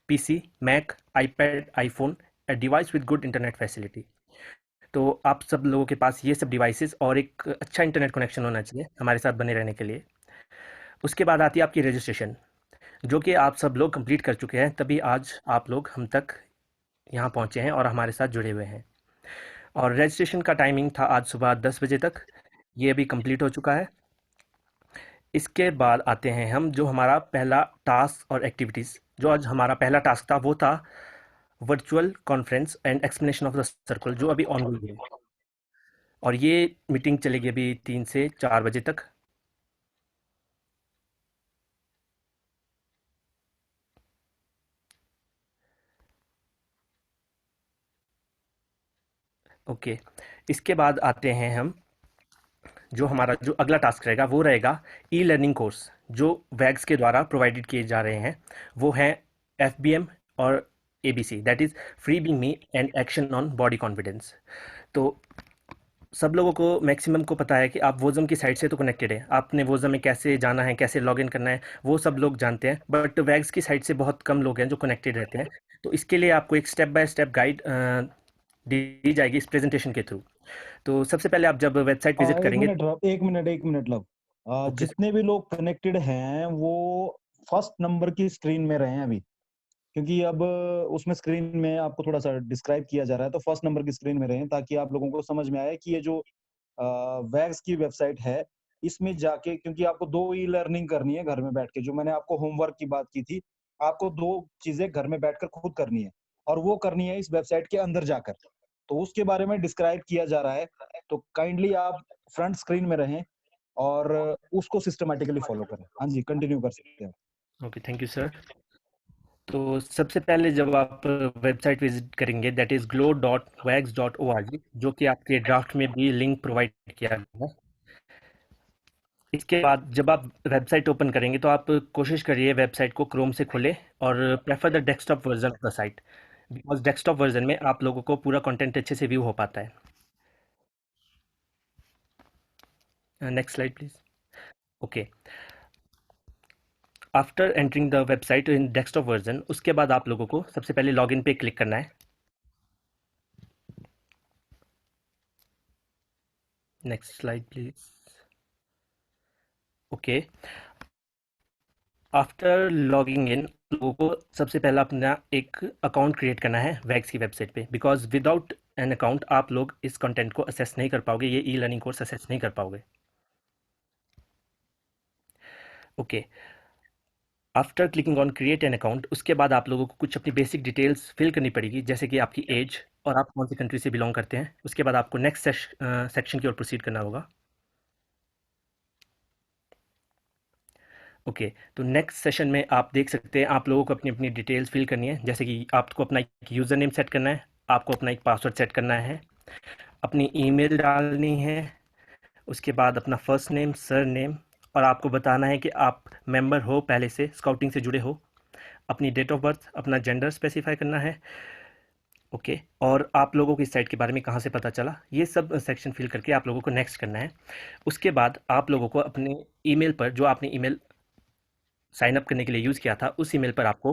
B: PC, Mac, iPad, iPhone, a device with good internet facility. तो आप सब लोगों के पास ये सब डिवाइसेस और एक अच्छा इंटरनेट कनेक्शन होना चाहिए हमारे साथ बने रहने के लिए। उसके बाद आती है आपकी रजिस्ट्रेशन, जो कि आप सब लोग कंप्लीट कर चुके हैं, तभी आज आप लोग हम तक यहाँ पहुँचे हैं और हमारे साथ जुड़े हुए हैं। और रजिस्ट्रेशन का टाइमिंग था आज सुबह 10 बजे तक, ये भी कंप्लीट हो चुका है। इसके बाद आते हैं हम जो हमारा पहला टास्क और एक्टिविटीज़। जो आज हमारा पहला टास्क था वो था virtual conference and explanation of the circle, जो अभी ऑनगोइंग है, और ये मीटिंग चलेगी अभी 3 से 4 बजे तक। ओके, इसके बाद आते हैं हम जो हमारा जो अगला टास्क रहेगा वो रहेगा ई लर्निंग कोर्स जो वैग्स के द्वारा प्रोवाइडेड किए जा रहे हैं। वो हैं FBM और ABC, that is free being me and action on body confidence. तो सब लोगों को मैक्सिमम को पता है कि आप वोज़म की साइट से तो कनेक्टेड है, आपने वोज़म में कैसे जाना है, कैसे लॉगिन करना है, वो सब लोग जानते हैं, बट वैग्स की साइट से बहुत कम लोग हैं जो कनेक्टेड रहते हैं। तो इसके लिए आपको एक स्टेप बाय स्टेप गाइड दी जाएगी इस प्रेजेंटेशन के थ्रू। तो सबसे पहले आप जब वेबसाइट विजिट
A: एक
B: करेंगे,
A: मिनट एक मिनट लव।
B: ओके
A: जितने भी लोग कनेक्टेड हैं वो फर्स्ट नंबर की स्क्रीन में रहे हैं अभी, क्योंकि अब उसमें स्क्रीन में आपको थोड़ा सा डिस्क्राइब किया जा रहा है, तो फर्स्ट नंबर की स्क्रीन में रहें ताकि आप लोगों को समझ में आए कि ये जो वैग्स की वेबसाइट है इसमें जाके, क्योंकि आपको 2 ई लर्निंग करनी है घर में बैठ के, जो मैंने आपको होमवर्क की बात की थी, आपको 2 चीजें घर में बैठकर खुद करनी है और वो करनी है इस वेबसाइट के अंदर जाकर। तो उसके बारे में डिस्क्राइब किया जा रहा है, तो काइंडली आप फ्रंट स्क्रीन में रहें और उसको सिस्टमैटिकली फॉलो करें। हाँ जी, कंटिन्यू कर सकते हैं।
B: Okay, thank you sir. तो सबसे पहले जब आप वेबसाइट विजिट करेंगे दैट इज़ glow.wags.org, जो कि आपके ड्राफ्ट में भी लिंक प्रोवाइड किया गया है। इसके बाद जब आप वेबसाइट ओपन करेंगे तो आप कोशिश करिए वेबसाइट को क्रोम से खोलें और prefer the desktop version of the site, because desktop version में आप लोगों को पूरा कंटेंट अच्छे से व्यू हो पाता है। Next slide please. Okay, after entering the website in desktop version, उसके बाद आप लोगों को सबसे पहले लॉगिन पे क्लिक करना है। Next slide please. Okay, after logging in लोगों को सबसे पहला अपना एक अकाउंट क्रिएट करना है वैग्स की वेबसाइट पे, बिकॉज विदाउट एन अकाउंट आप लोग इस कंटेंट को असेस नहीं कर पाओगे, ये ई लर्निंग कोर्स असेस नहीं कर पाओगे। Okay, after clicking on create an account, उसके बाद आप लोगों को कुछ अपनी बेसिक डिटेल्स फिल करनी पड़ेगी, जैसे कि आपकी एज और आप कौन सी कंट्री से बिलोंग करते हैं। उसके बाद आपको नेक्स्ट सेक्शन की ओर प्रोसीड करना होगा। ओके, तो नेक्स्ट सेशन में आप देख सकते हैं आप लोगों को अपनी अपनी डिटेल्स फिल करनी है, जैसे कि आपको अपना एक यूज़र नेम सेट करना है, आपको अपना एक पासवर्ड सेट करना है, अपनी ईमेल डालनी है, उसके बाद अपना फर्स्ट नेम, सर नेम, और आपको बताना है कि आप मेंबर हो, पहले से स्काउटिंग से जुड़े हो, अपनी डेट ऑफ बर्थ, अपना जेंडर स्पेसिफाई करना है। ओके, और आप लोगों को इस साइट के बारे में कहाँ से पता चला, ये सब सेक्शन फिल करके आप लोगों को नेक्स्ट करना है। उसके बाद आप लोगों को अपने ईमेल पर, जो आपने ईमेल साइन अप करने के लिए यूज़ किया था, उस ईमेल पर आपको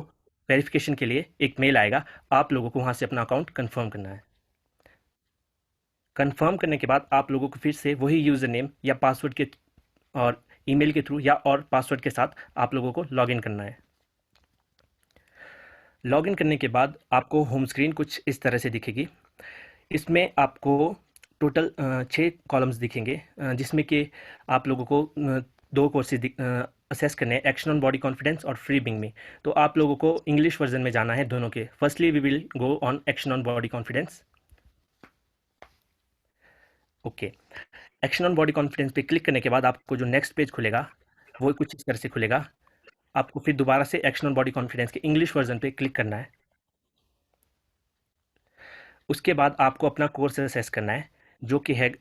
B: वेरिफिकेशन के लिए एक मेल आएगा। आप लोगों को वहाँ से अपना अकाउंट कंफर्म करना है। कंफर्म करने के बाद आप लोगों को फिर से वही यूज़र नेम या पासवर्ड के और ईमेल के थ्रू या और पासवर्ड के साथ आप लोगों को लॉगिन करना है। लॉगिन करने के बाद आपको होम स्क्रीन कुछ इस तरह से दिखेगी। इसमें आपको टोटल 6 कॉलम्स दिखेंगे, जिसमें कि आप लोगों को 2 कोर्सेज असेस करने हैं, एक्शन ऑन बॉडी कॉन्फिडेंस और फ्री बिंग मी। तो आप लोगों को इंग्लिश वर्जन में जाना है दोनों के। Firstly we will go on action on body confidence. Okay, action on body confidence पे क्लिक करने के बाद आपको जो नेक्स्ट पेज खुलेगा वो कुछ इस तरह से खुलेगा। आपको फिर दोबारा से एक्शन ऑन बॉडी कॉन्फिडेंस के इंग्लिश वर्जन पे क्लिक करना है। उसके बाद आपको अपना कोर्स असेस करना है, जो कि है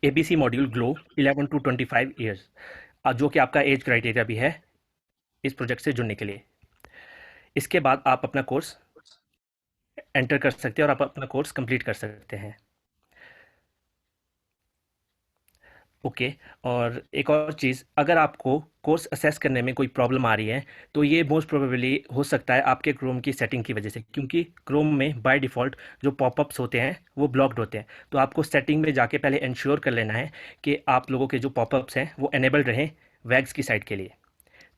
B: ABC module glow 11 to 25 years, जो कि आपका एज क्राइटेरिया भी है इस प्रोजेक्ट से जुड़ने के लिए। इसके बाद आप अपना कोर्स एंटर कर सकते हैं और आप अपना कोर्स कंप्लीट कर सकते हैं। ओके, और एक और चीज़, अगर आपको कोर्स असेस करने में कोई प्रॉब्लम आ रही है तो ये मोस्ट प्रोबेबली हो सकता है आपके क्रोम की सेटिंग की वजह से, क्योंकि क्रोम में बाय डिफ़ॉल्ट जो पॉपअप्स होते हैं वो ब्लॉक्ड होते हैं। तो आपको सेटिंग में जाके पहले इंश्योर कर लेना है कि आप लोगों के जो पॉपअप्स हैं वो एनेबल्ड रहें वैग्स की साइट के लिए,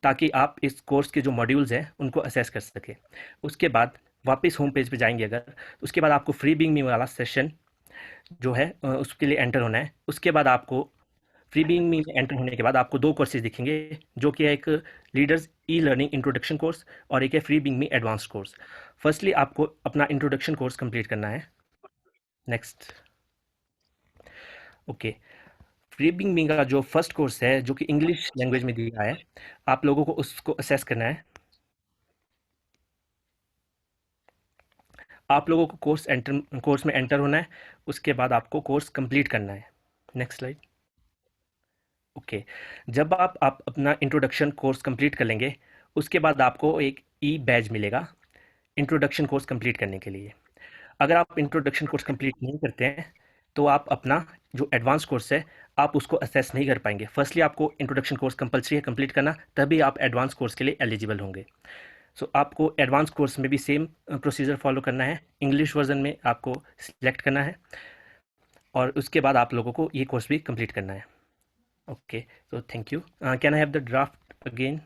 B: ताकि आप इस कोर्स के जो मॉड्यूल्स हैं उनको असेस कर सकें। उसके बाद वापस होम पेज पे जाएंगे अगर, उसके बाद आपको फ्री बिंग मी वाला सेशन जो है उसके लिए एंटर होना है। उसके बाद आपको फ्री बीइंग में एंटर होने के बाद आपको 2 कोर्सेज दिखेंगे, जो कि है एक leaders e learning introduction course और एक है फ्री बीइंग में एडवांस कोर्स। फर्स्टली आपको अपना इंट्रोडक्शन कोर्स कंप्लीट करना है। नेक्स्ट। ओके, फ्री बीइंग मी का जो फर्स्ट कोर्स है, जो कि इंग्लिश लैंग्वेज में दिया है, आप लोगों को उसको असेस करना है। आप लोगों को कोर्स में एंटर होना है। उसके बाद आपको कोर्स कंप्लीट करना है। Next slide. ओके, जब आप अपना इंट्रोडक्शन कोर्स कंप्लीट कर लेंगे, उसके बाद आपको एक ई बैज मिलेगा इंट्रोडक्शन कोर्स कंप्लीट करने के लिए। अगर आप इंट्रोडक्शन कोर्स कंप्लीट नहीं करते हैं तो आप अपना जो एडवांस कोर्स है आप उसको असेस नहीं कर पाएंगे। फर्स्टली आपको इंट्रोडक्शन कोर्स कंपलसरी है कंप्लीट करना, तभी आप एडवांस कोर्स के लिए एलिजिबल होंगे। सो आपको एडवांस कोर्स में भी सेम प्रोसीजर फॉलो करना है। इंग्लिश वर्जन में आपको सिलेक्ट करना है और उसके बाद आप लोगों को ये कोर्स भी कंप्लीट करना है। Okay, so thank you. Can I have the draft again?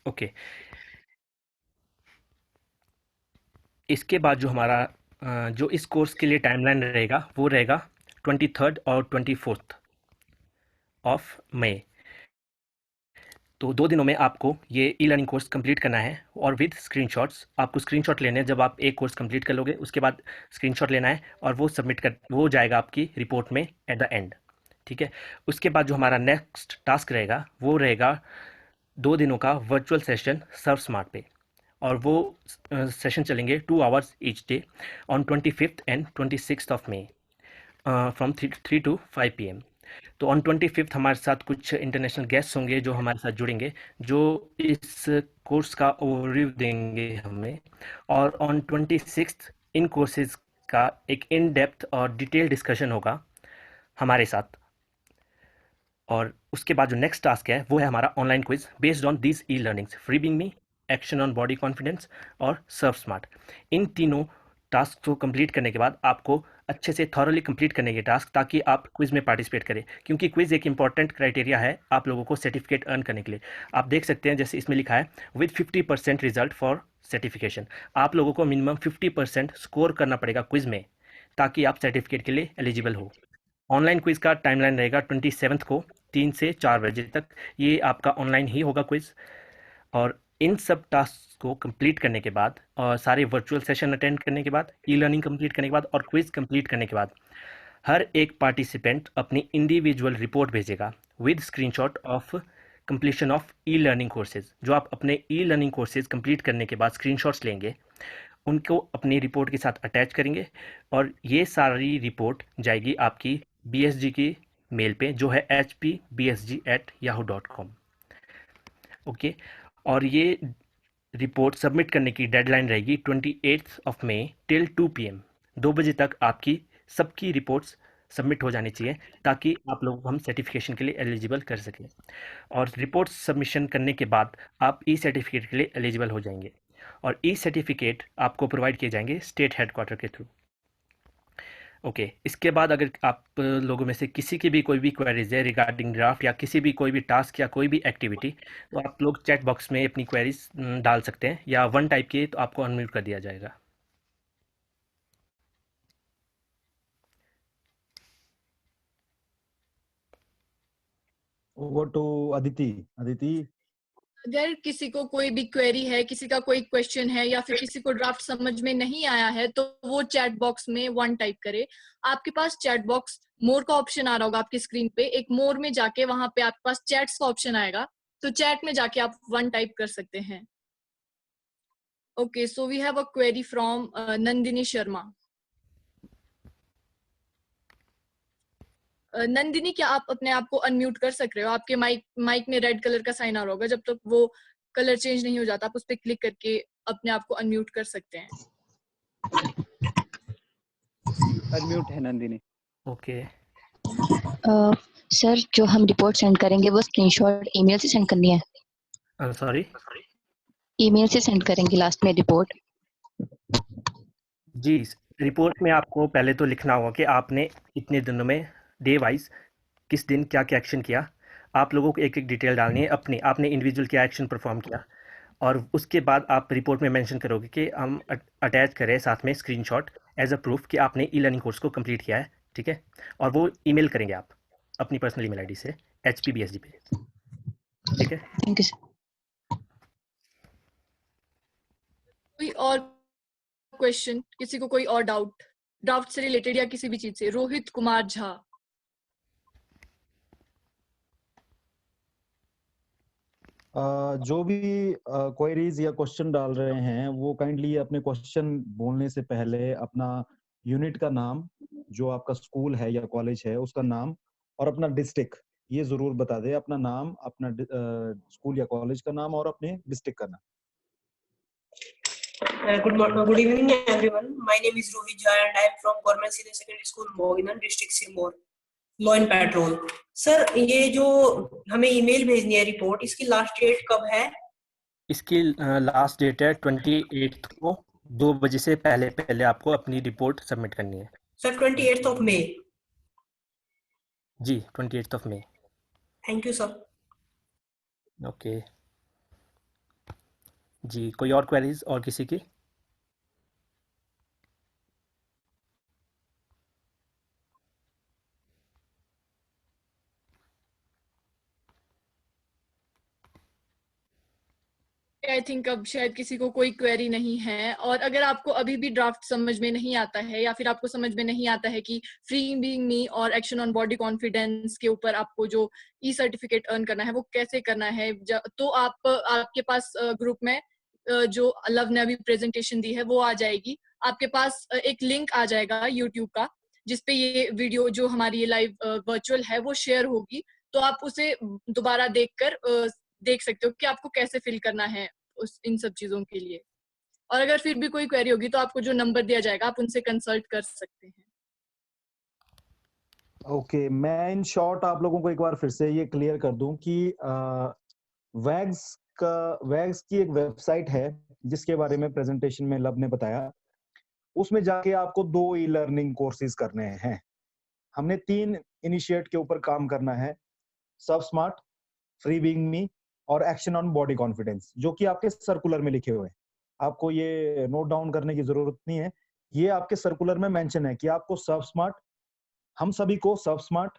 B: Okay, इसके बाद जो हमारा जो इस कोर्स के लिए टाइमलाइन रहेगा वो रहेगा 23 और 24 ऑफ मई। तो 2 दिनों में आपको ये ई लर्निंग कोर्स कंप्लीट करना है और विद स्क्रीनशॉट्स। आपको स्क्रीनशॉट लेने हैं जब आप एक कोर्स कंप्लीट कर लोगे, उसके बाद स्क्रीनशॉट लेना है और वो जाएगा आपकी रिपोर्ट में एट द एंड। ठीक है, उसके बाद जो हमारा नेक्स्ट टास्क रहेगा वो रहेगा 2 दिनों का वर्चुअल सेशन सर्व स्मार्ट पे, और वो सेशन चलेंगे 2 hours each day on 25th and 26th of May from 3 to 5 PM। तो ऑन 25th हमारे साथ कुछ इंटरनेशनल गेस्ट होंगे जो हमारे साथ जुड़ेंगे, जो इस कोर्स का ओवरव्यू देंगे हमें। और ऑन 26th इन कोर्सेज का एक इन डेप्थ और डिटेल डिस्कशन होगा हमारे साथ। और उसके बाद जो नेक्स्ट टास्क है वो है हमारा online quiz based on these e learnings, free being me, action on body confidence और सर्व स्मार्ट। इन तीनों टास्क को कंप्लीट करने के बाद आपको अच्छे से थॉरली कंप्लीट करने के टास्क, ताकि आप क्विज़ में पार्टिसिपेट करें, क्योंकि क्विज़ एक इंपॉर्टेंट क्राइटेरिया है आप लोगों को सर्टिफिकेट अर्न करने के लिए। आप देख सकते हैं जैसे इसमें लिखा है विद 50% रिजल्ट फॉर सर्टिफिकेशन। आप लोगों को मिनिमम 50% स्कोर करना पड़ेगा क्विज़ में, ताकि आप सर्टिफिकेट के लिए एलिजिबल हो। ऑनलाइन क्विज़ का टाइमलाइन रहेगा 27 को 3 से 4 बजे तक। ये आपका ऑनलाइन ही होगा क्विज़। और इन सब टास्क को कंप्लीट करने के बाद और सारे वर्चुअल सेशन अटेंड करने के बाद, ई लर्निंग कंप्लीट करने के बाद और क्विज़ कंप्लीट करने के बाद, हर एक पार्टिसिपेंट अपनी इंडिविजुअल रिपोर्ट भेजेगा with screenshot of completion of e learning courses. जो आप अपने ई लर्निंग कोर्सेज कंप्लीट करने के बाद स्क्रीनशॉट्स लेंगे, उनको अपनी रिपोर्ट के साथ अटैच करेंगे, और ये सारी रिपोर्ट जाएगी आपकी BSG की मेल पे, जो है hpbsg@yahoo.com। ओके, और ये रिपोर्ट सबमिट करने की डेडलाइन रहेगी 28 मई टिल 2 PM। 2 बजे तक आपकी सबकी रिपोर्ट्स सबमिट हो जानी चाहिए, ताकि आप लोग हम सर्टिफिकेशन के लिए एलिजिबल कर सकें। और रिपोर्ट सबमिशन करने के बाद आप ई सर्टिफिकेट के लिए एलिजिबल हो जाएंगे, और ई सर्टिफिकेट आपको प्रोवाइड किए जाएंगे स्टेट हेडक्वार्टर के थ्रू। ओके, इसके बाद अगर आप लोगों में से किसी की भी कोई भी क्वेरीज है रिगार्डिंग ड्राफ्ट या किसी भी कोई भी टास्क या कोई भी एक्टिविटी, तो आप लोग चैट बॉक्स में अपनी क्वेरीज डाल सकते हैं, या वन टाइप की तो आपको अनम्यूट कर दिया जाएगा।
A: Over to Aditi.
C: अगर किसी को कोई भी क्वेरी है, किसी का कोई क्वेश्चन है, या फिर किसी को ड्राफ्ट समझ में नहीं आया है, तो वो चैट बॉक्स में वन टाइप करे। आपके पास चैट बॉक्स मोर का ऑप्शन आ रहा होगा आपकी स्क्रीन पे। एक मोर में जाके वहां पे आपके पास चैट्स का ऑप्शन आएगा, तो चैट में जाके आप वन टाइप कर सकते हैं। Okay, so we have a query from Nandini Sharma. Nandini, क्या आप अपने आप को अनम्यूट कर सक रहे हो? आपके माइक में रेड कलर का साइन आ रहा होगा, जब तक वो कलर चेंज नहीं हो जाता आप उस पर क्लिक करके अपने आप को अनम्यूट कर सकते हैं।
D: अनम्यूट है नंदिनी।
B: ओके
E: सर, जो हम रिपोर्ट सेंड करेंगे वो स्क्रीनशॉट ईमेल से सेंड करनी है?
B: सॉरी,
E: ईमेल से सेंड करेंगे लास्ट में रिपोर्ट?
B: जी, रिपोर्ट में आपको पहले तो लिखना होगा कि आपने इतने दिनों में डे वाइज किस दिन क्या क्या एक्शन किया। आप लोगों को एक एक डिटेल डालनी है अपनी, आपने इंडिविजुअल क्या एक्शन परफॉर्म किया, और उसके बाद आप रिपोर्ट में मेंशन करोगे कि हम अटैच करें साथ में स्क्रीनशॉट एज अ प्रूफ कि आपने ई लर्निंग कोर्स को कंप्लीट किया है, ठीक है। और वो ईमेल करेंगे आप अपनी पर्सनल ईमेल आईडी से HPBSG पे, ठीक है।
E: Thank you sir.
C: कोई और क्वेश्चन, किसी को कोई और डाउट ड्राफ्ट से रिलेटेड या किसी भी चीज से? रोहित कुमार झा।
A: जो भी क्वेरीज या क्वेश्चन डाल रहे हैं वो काइंडली अपने क्वेश्चन बोलने से पहले अपना यूनिट का नाम, जो आपका स्कूल है या कॉलेज है उसका नाम, और अपना डिस्ट्रिक्ट ये जरूर बता दे। अपना नाम, अपना स्कूल या कॉलेज का नाम और अपने डिस्ट्रिक्ट का नाम।
F: Good evening, everyone. My name is Rohit Jha and I am from Government Senior Secondary School, Moginan, District Sirmaur. Law and petrol. Sir, ये जो हमें ईमेल भेजनी है रिपोर्ट, इसकी लास्ट डेट कब है?
B: इसकी लास्ट डेट है 28 को 2 बजे से पहले पहले आपको अपनी रिपोर्ट सबमिट करनी है।
F: सर 28 मई?
B: जी, 28 मई।
F: Thank you sir.
B: ओके जी, कोई और क्वेरीज और किसी की?
C: आई थिंक अब शायद किसी को कोई क्वेरी नहीं है। और अगर आपको अभी भी ड्राफ्ट समझ में नहीं आता है, या फिर आपको समझ में नहीं आता है कि फ्री बीइंग मी और एक्शन ऑन बॉडी कॉन्फिडेंस के ऊपर आपको जो ई सर्टिफिकेट अर्न करना है वो कैसे करना है, तो आपके पास ग्रुप में जो लव ने अभी प्रेजेंटेशन दी है वो आ जाएगी। आपके पास एक लिंक आ जाएगा यूट्यूब का, जिसपे ये वीडियो जो हमारी ये लाइव वर्चुअल है वो शेयर होगी। तो आप उसे दोबारा देख सकते हो कि आपको कैसे फिल करना है इन सब चीजों के लिए। और अगर फिर भी कोई क्वेरी होगी तो आपको जो नंबर दिया जाएगा आप उनसे कंसल्ट कर सकते हैं।
A: ओके, मैं इन शॉर्ट आप लोगों को एक बार फिर से ये क्लियर कर दूं कि वैग्स की एक वेबसाइट है जिसके बारे में प्रेजेंटेशन में लब ने बताया। उसमें जाके आपको 2 ई लर्निंग कोर्सेज करने हैं। हमने 3 इनिशिएट के ऊपर काम करना है, सब स्मार्ट, फ्री बीइंग मी और एक्शन ऑन बॉडी कॉन्फिडेंस, जो कि आपके सर्कुलर में लिखे हुए हैं। आपको ये नोट डाउन करने की जरूरत नहीं है, ये आपके सर्कुलर में मेंशन है कि आपको सब स्मार्ट, हम सभी को सब स्मार्ट,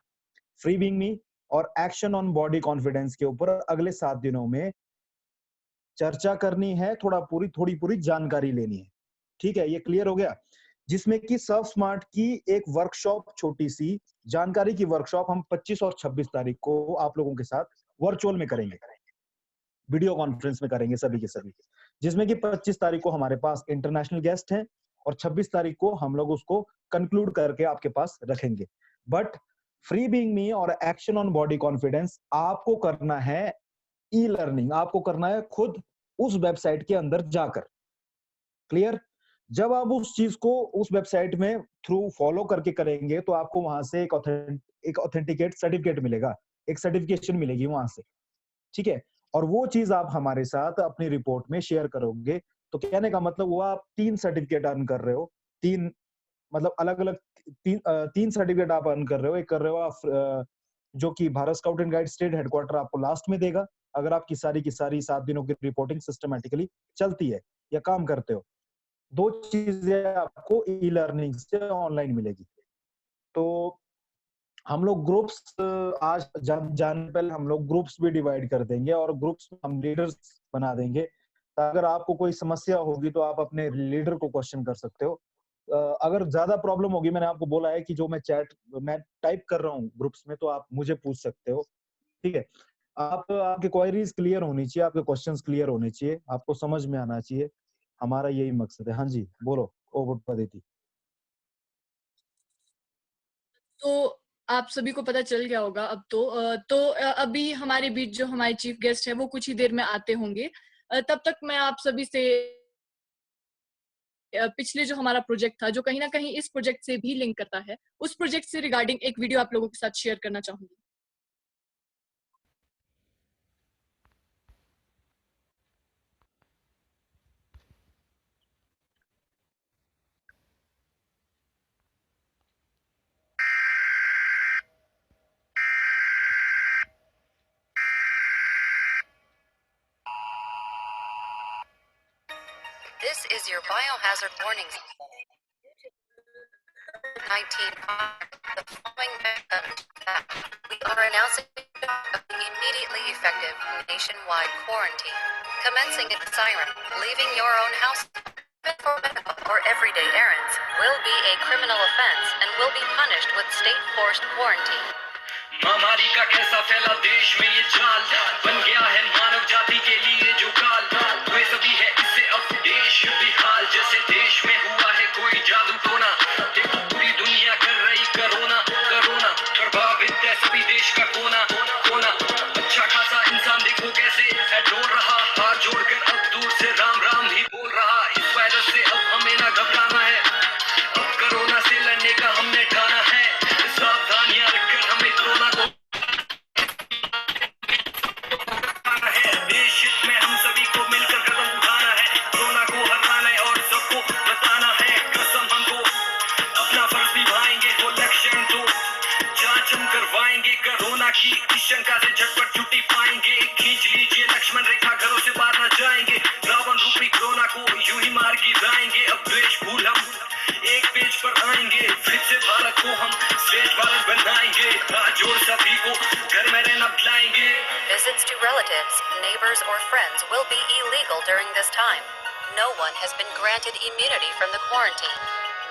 A: फ्री बीइंग मी और एक्शन ऑन बॉडी कॉन्फिडेंस के ऊपर अगले 7 दिनों में चर्चा करनी है, थोड़ी पूरी जानकारी लेनी है। ठीक है, ये क्लियर हो गया? जिसमें कि सब स्मार्ट की एक वर्कशॉप, छोटी सी जानकारी की वर्कशॉप हम 25 और 26 तारीख को आप लोगों के साथ वर्चुअल में करेंगे, वीडियो कॉन्फ्रेंस में करेंगे सभी के सभी, जिसमें कि 25 तारीख को हमारे पास इंटरनेशनल गेस्ट हैं और 26 तारीख को हम लोग उसको कंक्लूड करके आपके पास रखेंगे। बट फ्री बीइंग मी और एक्शन ऑन बॉडी कॉन्फिडेंस आपको करना है ई लर्निंग, आपको करना है खुद उस वेबसाइट के अंदर जाकर। क्लियर? जब आप उस चीज को उस वेबसाइट में थ्रू फॉलो करके करेंगे तो आपको वहां से एक ऑथेंटिकेट सर्टिफिकेट मिलेगा, एक सर्टिफिकेशन मिलेगी वहां से। ठीक है, और वो चीज आप हमारे साथ अपनी रिपोर्ट में शेयर करोगे। तो कहने का मतलब हुआ आप 3 सर्टिफिकेट अर्न कर रहे हो, 3 मतलब अलग अलग 3 सर्टिफिकेट आप अर्न कर रहे हो। एक कर रहे हो आप जो कि Bharat scout and guide state headquarter आपको लास्ट में देगा, अगर आपकी की सारी 7 दिनों की रिपोर्टिंग सिस्टमेटिकली चलती है या काम करते हो। 2 चीजें आपको ई लर्निंग से ऑनलाइन मिलेगी। तो हम लोग ग्रुप्स आज जाने पहले हम लोग ग्रुप्स भी डिवाइड कर देंगे और ग्रुप्स में हम लीडर्स बना देंगे। अगर आपको कोई समस्या होगी तो आप अपने लीडर को क्वेश्चन कर सकते हो। अगर ज्यादा प्रॉब्लम होगी, मैंने आपको बोला है कि जो मैं टाइप कर रहा हूँ ग्रुप्स में, तो आप मुझे पूछ सकते हो। ठीक है, आपके क्वेरीज क्लियर होनी चाहिए, आपके क्वेश्चंस क्लियर होने चाहिए, आपको समझ में आना चाहिए, हमारा यही मकसद है। हाँ जी, बोलो ओवर अदिति।
C: तो आप सभी को पता चल गया होगा अब तो अभी हमारे बीच जो हमारे चीफ गेस्ट है वो कुछ ही देर में आते होंगे। तब तक मैं आप सभी से पिछले जो हमारा प्रोजेक्ट था, जो कहीं ना कहीं इस प्रोजेक्ट से भी लिंक करता है, उस प्रोजेक्ट से रिगार्डिंग एक वीडियो आप लोगों के साथ शेयर करना चाहूंगी।
G: This is your biohazard warning. 19. The following we are announcing immediately effective nationwide quarantine, commencing at siren. Leaving your own house for medical or everyday errands will be a criminal offense and will be punished with state-forced quarantine.
H: महामारी का कैसा फैला देश में ये जाल, बन गया है मानव जाति के लिए जो काल, वे सभी है इससे अब देश बेहाल। जैसे देश में हुआ है कोई जादू टोना, देखो पूरी दुनिया कर रही कोरोना कोरोना, प्रभावित है सभी देश का कोना कोना। अच्छा खासा इंसान देखो कैसे है डोल रहा, हाथ जोड़कर अब दूर से राम राम ही बोल रहा। इस वायरस से अब हमें ना घबराना है, अब कोरोना से लड़ने का हमने ठाना है। सावधानियां रखकर हमें कोरोना को देश में हम सभी को मिलकर कदम उठाना है, कोरोना को हराना है और सबको बताना है। कसम हमको अपना फर्ज निभाएंगे, वो लक्षण तो जांच हम करवाएंगे। कोरोना की शंका से झटपट छुट्टी पाएंगे, खींच लीजिए लक्ष्मण रेखा, घरों से बाहर न जाएंगे। रावण रूपी कोरोना को यूं ही मार गिराएंगे। अब द्वेष भूल हम एक पेज पर आएंगे, फिर से भारत को हम श्रेष्ठ भारत बनाएंगे। हाथ जोड़ सभी को घर में रहना बुलाएंगे।
G: Visits to relatives, neighbors, or friends will be illegal during this time. No one has been granted immunity from the quarantine.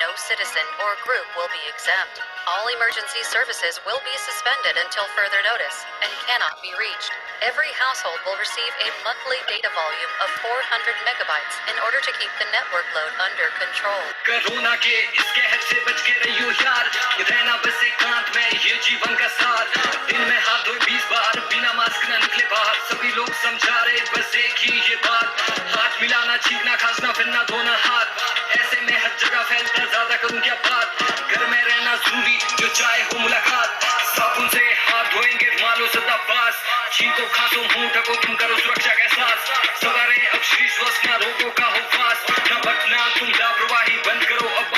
G: No citizen or group will be exempt. All emergency services will be suspended until further notice and cannot be reached. Every household will receive a monthly data volume of 400 megabytes in order to keep the network load under control.
H: Corona के इस कहर से बच के रहियो यार, रहना बस एकांत में ये जीवन का सार। दिन में हाथ धोए 20 बार, बिना मास्क न निकले बाहर। सभी लोग समझा रहे बस एक ही ये बात, हाथ मिलाना, छींकना, खांसना, फिरना, धोना हाथ। ऐसे में हर जगह फैलता, ज्यादा करूं क्या बात। घर में रहना जरूरी, जो चाहे हो मुलाकात। साबुन से हाथ धोएंगे, मानो सदा पास। छींको, खांसो, मुंह ढको, तुम करो सुरक्षा का एहसास। सवारे अब श्री स्वस्थ, ना रोगों का हो वास, ना बचना तुम लापरवाही, बंद करो अब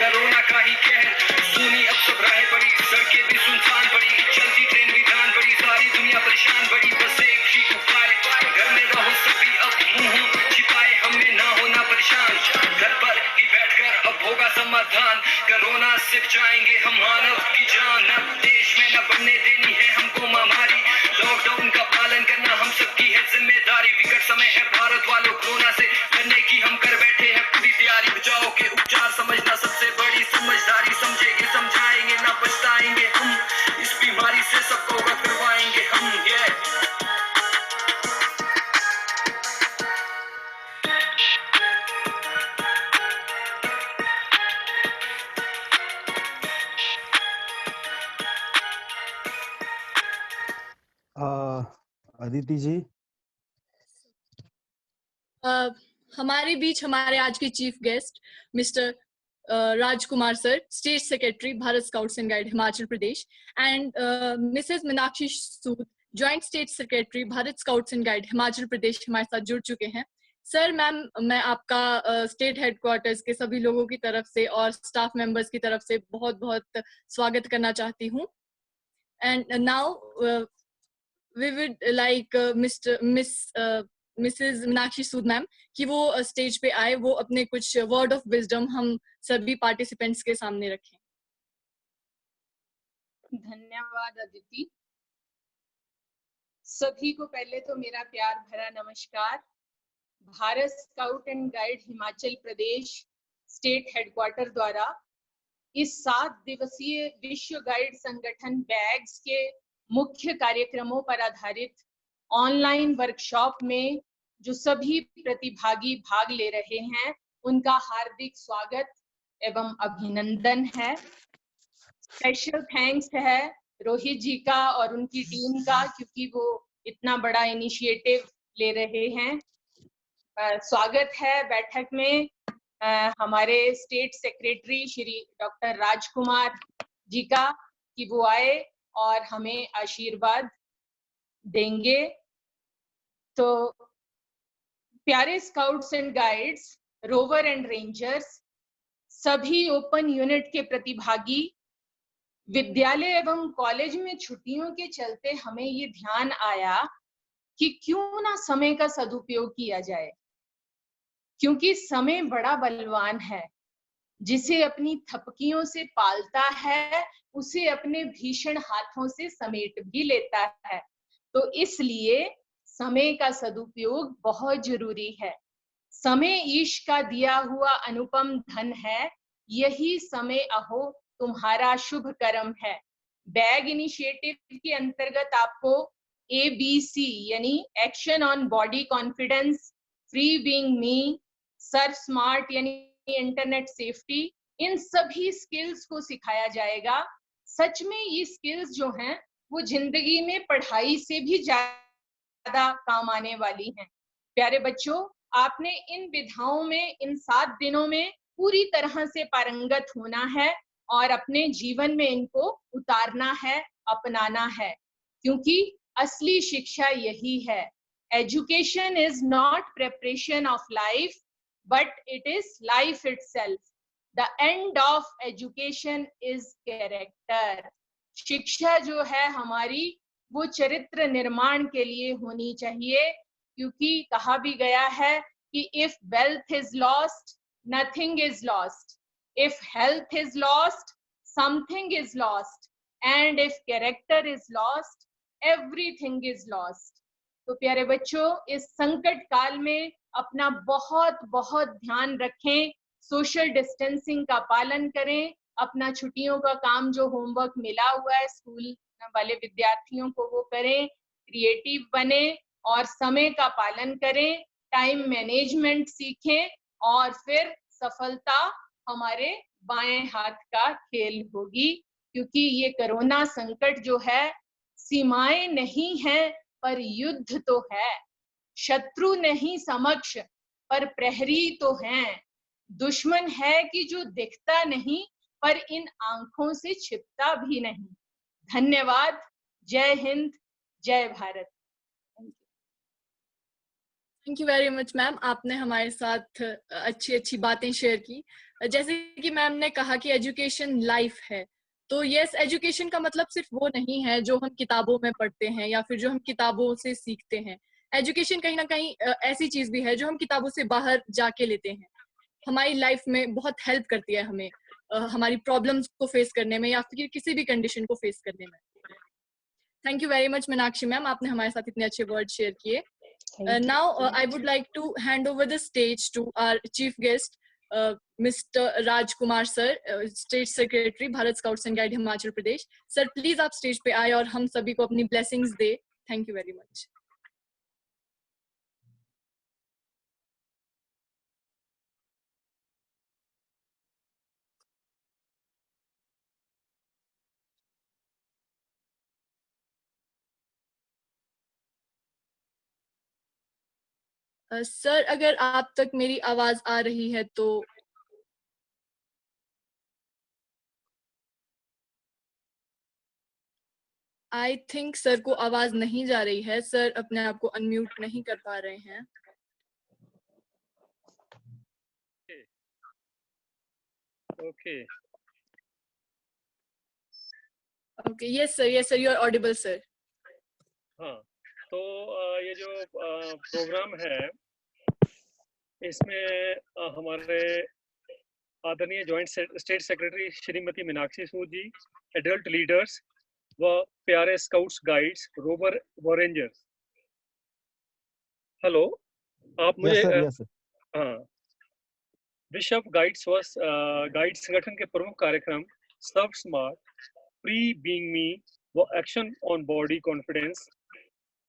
H: कोरोना का ही कहर, सुनी अब सब राहें पड़ी, सड़कें भी सुनसान पड़ी, चलती ट्रेन भी जान पड़ी, सारी दुनिया परेशान पड़ी, बस एक ही उपाय, घर में रहो सभी अब मुंह छिपाए, हमें ना होना परेशान, घर पर ही बैठकर अब होगा समाधान, कोरोना से बचाएंगे हम मानव की जान, अब देश में न बनने देनी है हमको महामारी, लॉकडाउन का पालन करना हम सबकी है जिम्मेदारी, विकट समय है भारत वालों कोरोना से लड़ने की, हम कर बैठे हैं पूरी तैयारी, बचाओ के उपचार समझना सबसे बड़ी समझदारी, समझेंगे समझाएंगे ना पछताएंगे हम, इस बीमारी से सबको अवगत करवाएंगे हम।
A: अदिति जी,
C: हमारे बीच हमारे आज के chief guest mister Rajkumar sir, state secretary Bharat scouts and guide Himachal Pradesh, and Mrs Meenakshi Sood, joint state secretary Bharat scouts and guide Himachal Pradesh, हमारे साथ जुड़ चुके हैं। सर, मैम, मैं आपका स्टेट हेडक्वार्टर्स के सभी लोगों की तरफ से और स्टाफ मेंबर्स की तरफ से बहुत बहुत स्वागत करना चाहती हूँ। And now we would like Mrs. Meenakshi Sood ma'am कि वो स्टेज पे आए, वो अपने कुछ वर्ड ऑफ विजडम हम सभी पार्टिसिपेंट्स के सामने रखें।
I: धन्यवाद अदिति। सभी को पहले तो मेरा प्यार भरा नमस्कार। Bharat scout and guide Himachal Pradesh state headquarter द्वारा इस 7 दिवसीय विश्व गाइड संगठन बैग्स के मुख्य कार्यक्रमों पर आधारित ऑनलाइन वर्कशॉप में जो सभी प्रतिभागी भाग ले रहे हैं, उनका हार्दिक स्वागत एवं अभिनंदन है। स्पेशल थैंक्स है रोहित जी का और उनकी टीम का, क्योंकि वो इतना बड़ा इनिशिएटिव ले रहे हैं। स्वागत है बैठक में हमारे state secretary Shri doctor Rajkumar जी का कि वो आए और हमें आशीर्वाद देंगे। तो प्यारे scouts and guides, rover and rangers, सभी ओपन यूनिट के प्रतिभागी, विद्यालय एवं कॉलेज में छुट्टियों के चलते हमें ये ध्यान आया कि क्यों ना समय का सदुपयोग किया जाए, क्योंकि समय बड़ा बलवान है। जिसे अपनी थपकियों से पालता है, उसे अपने भीषण हाथों से समेट भी लेता है। तो इसलिए समय का सदुपयोग बहुत जरूरी है। समय ईश का दिया हुआ अनुपम धन है, यही समय अहो तुम्हारा शुभ कर्म है। बैग इनिशिएटिव के अंतर्गत आपको ABC यानी action on body confidence, free being me, serve smart यानी इंटरनेट सेफ्टी, इन सभी स्किल्स को सिखाया जाएगा। सच में ये स्किल्स जो हैं वो जिंदगी में पढ़ाई से भी ज्यादा काम आने वाली हैं। प्यारे बच्चों, आपने इन विधाओं में इन 7 दिनों में पूरी तरह से पारंगत होना है और अपने जीवन में इनको उतारना है, अपनाना है, क्योंकि असली शिक्षा यही है। Education is not preparation of life, but it is life itself. The end of education is character. शिक्षा जो है हमारी, वो चरित्र निर्माण के लिए होनी चाहिए, क्योंकि कहा भी गया है कि if wealth is lost, nothing is lost. If health is lost, something is lost. And if character is lost, everything is lost. तो प्यारे बच्चों, इस संकट काल में अपना बहुत बहुत ध्यान रखें, सोशल डिस्टेंसिंग का पालन करें, अपना छुट्टियों का काम जो होमवर्क मिला हुआ है स्कूल वाले विद्यार्थियों को वो करें, क्रिएटिव बने और समय का पालन करें, टाइम मैनेजमेंट सीखें और फिर सफलता हमारे बाएं हाथ का खेल होगी। क्योंकि ये कोरोना संकट जो है, सीमाएं नहीं हैं पर युद्ध तो है, शत्रु नहीं समक्ष पर प्रहरी तो हैं, दुश्मन है कि जो दिखता नहीं पर इन आंखों से छिपता भी नहीं। धन्यवाद। जय हिंद, जय Bharat.
C: Thank you very much ma'am, आपने हमारे साथ अच्छी अच्छी बातें शेयर की। जैसे कि मैम ने कहा कि एजुकेशन लाइफ है, तो यस, एजुकेशन का मतलब सिर्फ वो नहीं है जो हम किताबों में पढ़ते हैं या फिर जो हम किताबों से सीखते हैं। एजुकेशन कहीं ना कहीं ऐसी चीज भी है जो हम किताबों से बाहर जाके लेते हैं, हमारी लाइफ में बहुत हेल्प करती है हमें हमारी प्रॉब्लम्स को फेस करने में या फिर किसी भी कंडीशन को फेस करने में। Thank you very much Meenakshi ma'am, आपने हमारे साथ इतने अच्छे वर्ड शेयर किए। Now, I would like to hand over the stage to our chief guest, Mr. Raj Kumar sir, State Secretary, Bharat Scouts and Guide Himachal Pradesh. Sir, please आप stage पे आए और हम सभी को अपनी blessings they. Thank you very much. Sir, अगर आप तक मेरी आवाज आ रही है तो आई थिंक सर को आवाज नहीं जा रही है, सर अपने आप को अनम्यूट नहीं कर पा रहे हैं।
J: Okay
C: okay, yes sir, you are audible sir.
J: हाँ, तो ये जो प्रोग्राम है इसमें हमारे आदरणीय joint state secretary Shrimati Meenakshi Sood ji, adult leaders व प्यारे स्काउट्स गाइड्स रोवर व रेंजर्स। हेलो, आप मुझे हाँ, विश्व गाइड संगठन के प्रमुख कार्यक्रम surf smart, free being me व एक्शन ऑन बॉडी कॉन्फिडेंस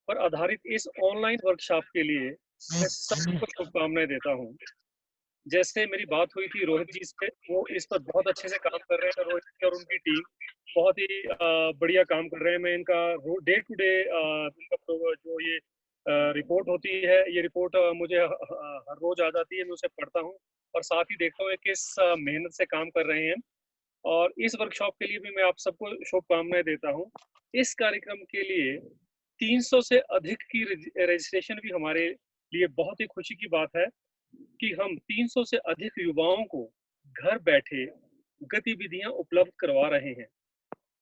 J: पर आधारित इस ऑनलाइन वर्कशॉप के लिए मैं सबको शुभकामनाएं देता हूं। जैसे मेरी बात हुई थी रोहित जी से, वो इस पर बहुत अच्छे से काम कर रहे हैं। रोहित जी और उनकी टीम बहुत ही बढ़िया काम कर रहे हैं। मैं इनका डे टू डे जो ये रिपोर्ट होती है, ये रिपोर्ट मुझे हर रोज आ जाती है, मैं उसे पढ़ता हूँ और साथ ही देखता हूँ किस मेहनत से काम कर रहे हैं। और इस वर्कशॉप के लिए भी मैं आप सबको शुभकामनाएं देता हूँ। इस कार्यक्रम के लिए 300 से अधिक की रजिस्ट्रेशन भी हमारे लिए बहुत ही खुशी की बात है कि हम 300 से अधिक युवाओं को घर बैठे गतिविधियां उपलब्ध करवा रहे हैं।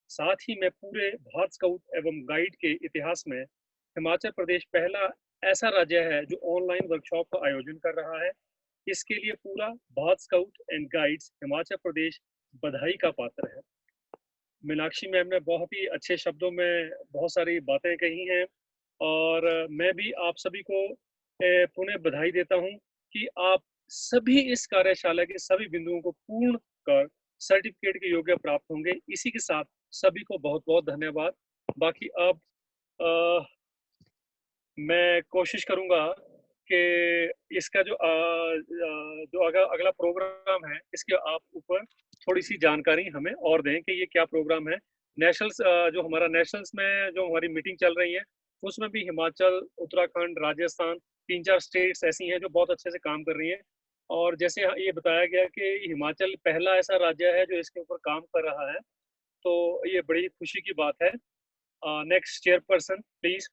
J: साथ ही मैं पूरे भारत स्काउट एवं गाइड के इतिहास में हिमाचल प्रदेश पहला ऐसा राज्य है जो ऑनलाइन वर्कशॉप का आयोजन कर रहा है। इसके लिए पूरा Bharat scout and guides Himachal Pradesh बधाई का पात्र है। मीनाक्षी मैम ने बहुत ही अच्छे शब्दों में बहुत सारी बातें कही हैं और मैं भी आप सभी को पुनः बधाई देता हूं कि आप सभी इस कार्यशाला के सभी बिंदुओं को पूर्ण कर सर्टिफिकेट के योग्य प्राप्त होंगे। इसी के साथ सभी को बहुत बहुत धन्यवाद। बाकी अब मैं कोशिश करूंगा कि इसका जो अगला प्रोग्राम है इसके आप ऊपर थोड़ी सी जानकारी हमें और दें कि ये क्या प्रोग्राम है। नेशनल्स जो हमारा नेशनल्स में जो हमारी मीटिंग चल रही है उसमें भी हिमाचल, उत्तराखंड, राजस्थान 3-4 स्टेट्स ऐसी हैं जो बहुत अच्छे से काम कर रही हैं। और जैसे ये बताया गया कि हिमाचल पहला ऐसा राज्य है जो इसके ऊपर काम कर रहा है, तो ये बड़ी खुशी की बात है। Next chairperson please.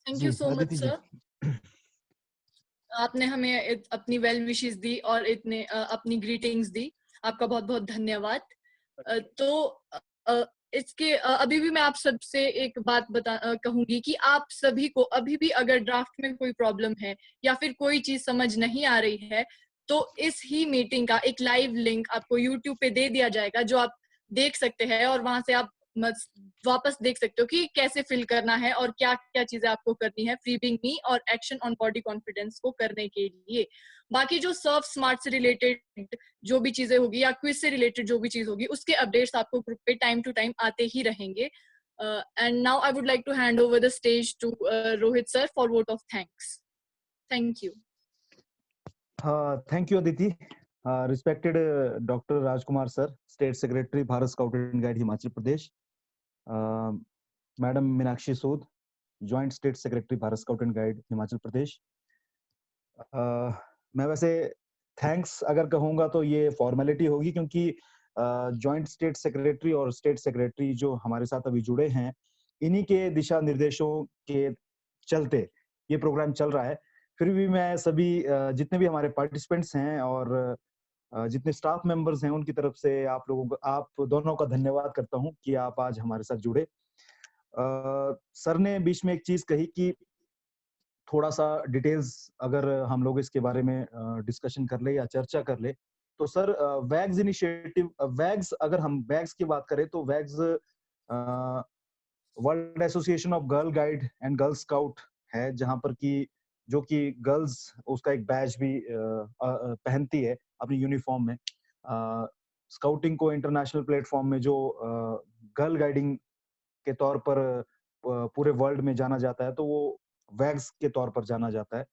C: Thank you so much sir, आपने हमें अपनी वेल विशेस दी और इतने अपनी ग्रीटिंग्स दी, आपका बहुत बहुत धन्यवाद। तो इसके अभी भी मैं आप सबसे एक बात कहूंगी कि आप सभी को अभी भी अगर ड्राफ्ट में कोई प्रॉब्लम है या फिर कोई चीज समझ नहीं आ रही है तो इस ही मीटिंग का एक लाइव लिंक आपको YouTube पे दे दिया जाएगा जो आप देख सकते हैं और वहां से आप वापस देख सकते हो कि कैसे फिल करना है और क्या क्या चीजें आपको करनी है फ्री बीइंग मी और एक्शन ऑन बॉडी कॉन्फिडेंस को करने के लिए। बाकी जो सर्व स्मार्ट से रिलेटेड जो भी चीजें होगी या क्विज से रिलेटेड जो भी चीज होगी उसके अपडेट्स आपको ग्रुप पे टाइम टू टाइम आते ही रहेंगे। And now I would like to hand over the stage to Rohit sir for vote of thanks. Thank you.
A: Thank you Aditi. Respected doctor Rajkumar sir, state secretary Bharat scout and guide Himachal Pradesh, madam Meenakshi Sood, joint state secretary Bharat scout and guide Himachal Pradesh. मैं वैसे thanks अगर कहूँगा तो ये formality होगी क्योंकि joint state secretary और state secretary जो हमारे साथ अभी जुड़े हैं इन्हीं के दिशा निर्देशों के चलते ये प्रोग्राम चल रहा है। फिर भी मैं सभी जितने भी हमारे पार्टिसिपेंट्स हैं और जितने स्टाफ मेंबर्स हैं उनकी तरफ से आप दोनों का धन्यवाद करता हूं कि आप आज हमारे साथ जुड़े। सर ने बीच में एक चीज कही कि थोड़ा सा डिटेल्स अगर हम लोग इसके बारे में डिस्कशन कर ले या चर्चा कर ले, तो सर वैग्स इनिशिएटिव, वैग्स अगर हम वैग्स की बात करें तो wags world association of girl guide and girl scout है, जहां पर कि जो कि गर्ल्स उसका एक बैच भी पहनती है अपनी यूनिफॉर्म में। स्काउटिंग को इंटरनेशनल प्लेटफॉर्म में जो गर्ल गाइडिंग के तौर पर पूरे वर्ल्ड में जाना जाता है, तो वो वैग्स के तौर पर जाना जाता है।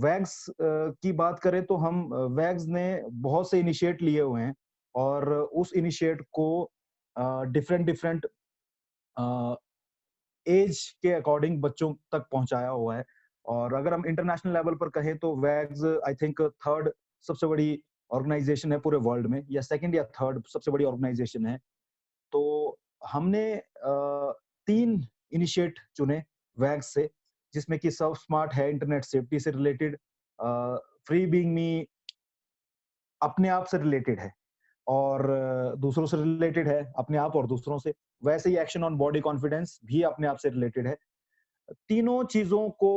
A: वैग्स की बात करें तो हम वैग्स ने बहुत से इनिशिएट लिए हुए हैं और उस इनिशिएट को डिफरेंट एज के अकॉर्डिंग बच्चों तक पहुंचाया हुआ है। और अगर हम इंटरनेशनल लेवल पर कहें तो वैग्स आई थिंक थर्ड सबसे बड़ी ऑर्गेनाइजेशन है पूरे वर्ल्ड में, या सेकंड या थर्ड सबसे बड़ी ऑर्गेनाइजेशन है। तो हमने 3 इनिशिएट चुने वैग्स से, जिसमें कि सर्व स्मार्ट है इंटरनेट सेफ्टी से रिलेटेड, फ्री बीइंग मी अपने आप से रिलेटेड है और दूसरों से रिलेटेड है, अपने आप और दूसरों से। वैसे ही एक्शन ऑन बॉडी कॉन्फिडेंस भी अपने आप से रिलेटेड है। तीनों चीजों को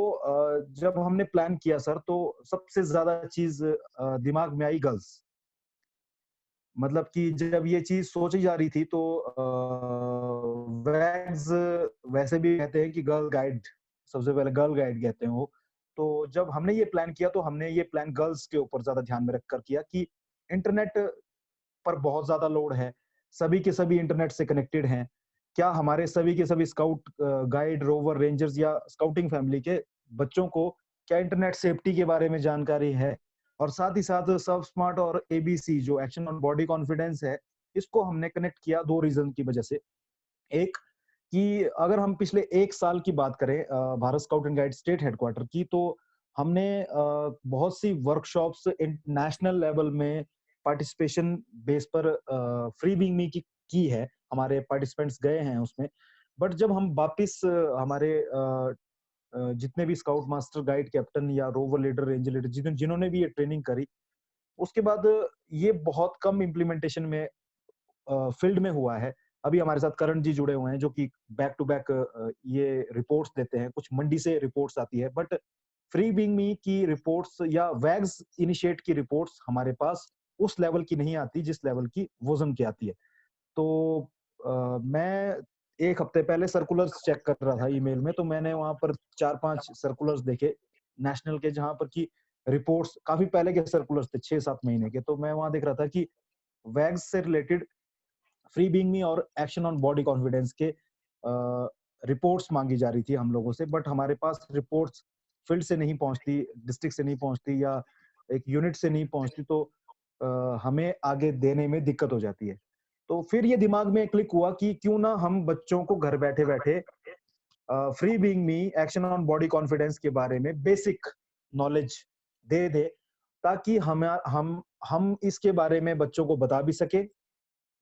A: जब हमने प्लान किया सर, तो सबसे ज्यादा चीज दिमाग में आई गर्ल्स। मतलब कि जब ये चीज सोची जा रही थी तो वैग्स वैसे भी कहते हैं कि गर्ल गाइड, सबसे पहले गर्ल गाइड कहते हैं वो। तो जब हमने ये प्लान किया तो हमने ये प्लान गर्ल्स के ऊपर ज्यादा ध्यान में रखकर किया कि इंटरनेट पर बहुत ज्यादा लोड है, सभी के सभी इंटरनेट से कनेक्टेड हैं। क्या हमारे सभी के सभी स्काउट गाइड रोवर रेंजर्स या स्काउटिंग फैमिली के बच्चों को क्या इंटरनेट सेफ्टी के बारे में जानकारी है? और साथ ही साथ सर्व स्मार्ट और एबीसी जो एक्शन ऑन बॉडी कॉन्फिडेंस है, इसको हमने कनेक्ट किया 2 रीजन की वजह से। एक कि अगर हम पिछले 1 साल की बात करें Bharat scout and guide state headquarter की, तो हमने बहुत सी वर्कशॉप्स नेशनल लेवल में पार्टिसिपेशन बेस पर फ्री बीइंग मी की है, हमारे पार्टिसिपेंट्स गए हैं उसमें। बट जब हम वापिस हमारे जितने भी स्काउट मास्टर गाइड कैप्टन या रोवर लीडर रेंजर लीडर जिन्होंने भी ये ट्रेनिंग करी, उसके बाद ये बहुत कम इम्प्लीमेंटेशन में फील्ड में हुआ है। अभी हमारे साथ करण जी जुड़े हुए हैं जो कि बैक टू बैक ये रिपोर्ट्स देते हैं, कुछ मंडी से रिपोर्ट्स आती है, बट फ्री बीइंग मी की रिपोर्ट्स या वैग्स इनिशिएट की रिपोर्ट्स हमारे पास उस लेवल की नहीं आती जिस लेवल की वोजन की आती है। तो मैं 1 हफ्ते पहले सर्कुलर्स चेक कर रहा था ईमेल में, तो मैंने वहां पर 4-5 सर्कुलर्स देखे नेशनल के, जहां पर की रिपोर्ट्स काफी पहले के सर्कुलर्स थे, 6-7 महीने के। तो मैं वहां देख रहा था कि वैग्स से रिलेटेड फ्री बीइंग मी और एक्शन ऑन बॉडी कॉन्फिडेंस के रिपोर्ट्स मांगी जा रही थी हम लोगों से, बट हमारे पास रिपोर्ट्स फील्ड से नहीं पहुंचती, डिस्ट्रिक्ट से नहीं पहुंचती या एक यूनिट से नहीं पहुंचती, तो हमें आगे देने में दिक्कत हो जाती है। तो फिर ये दिमाग में क्लिक हुआ कि क्यों ना हम बच्चों को घर बैठे बैठे free being me action on body confidence के बारे में बेसिक नॉलेज दे दे, ताकि हम इसके बारे में बच्चों को बता भी सके।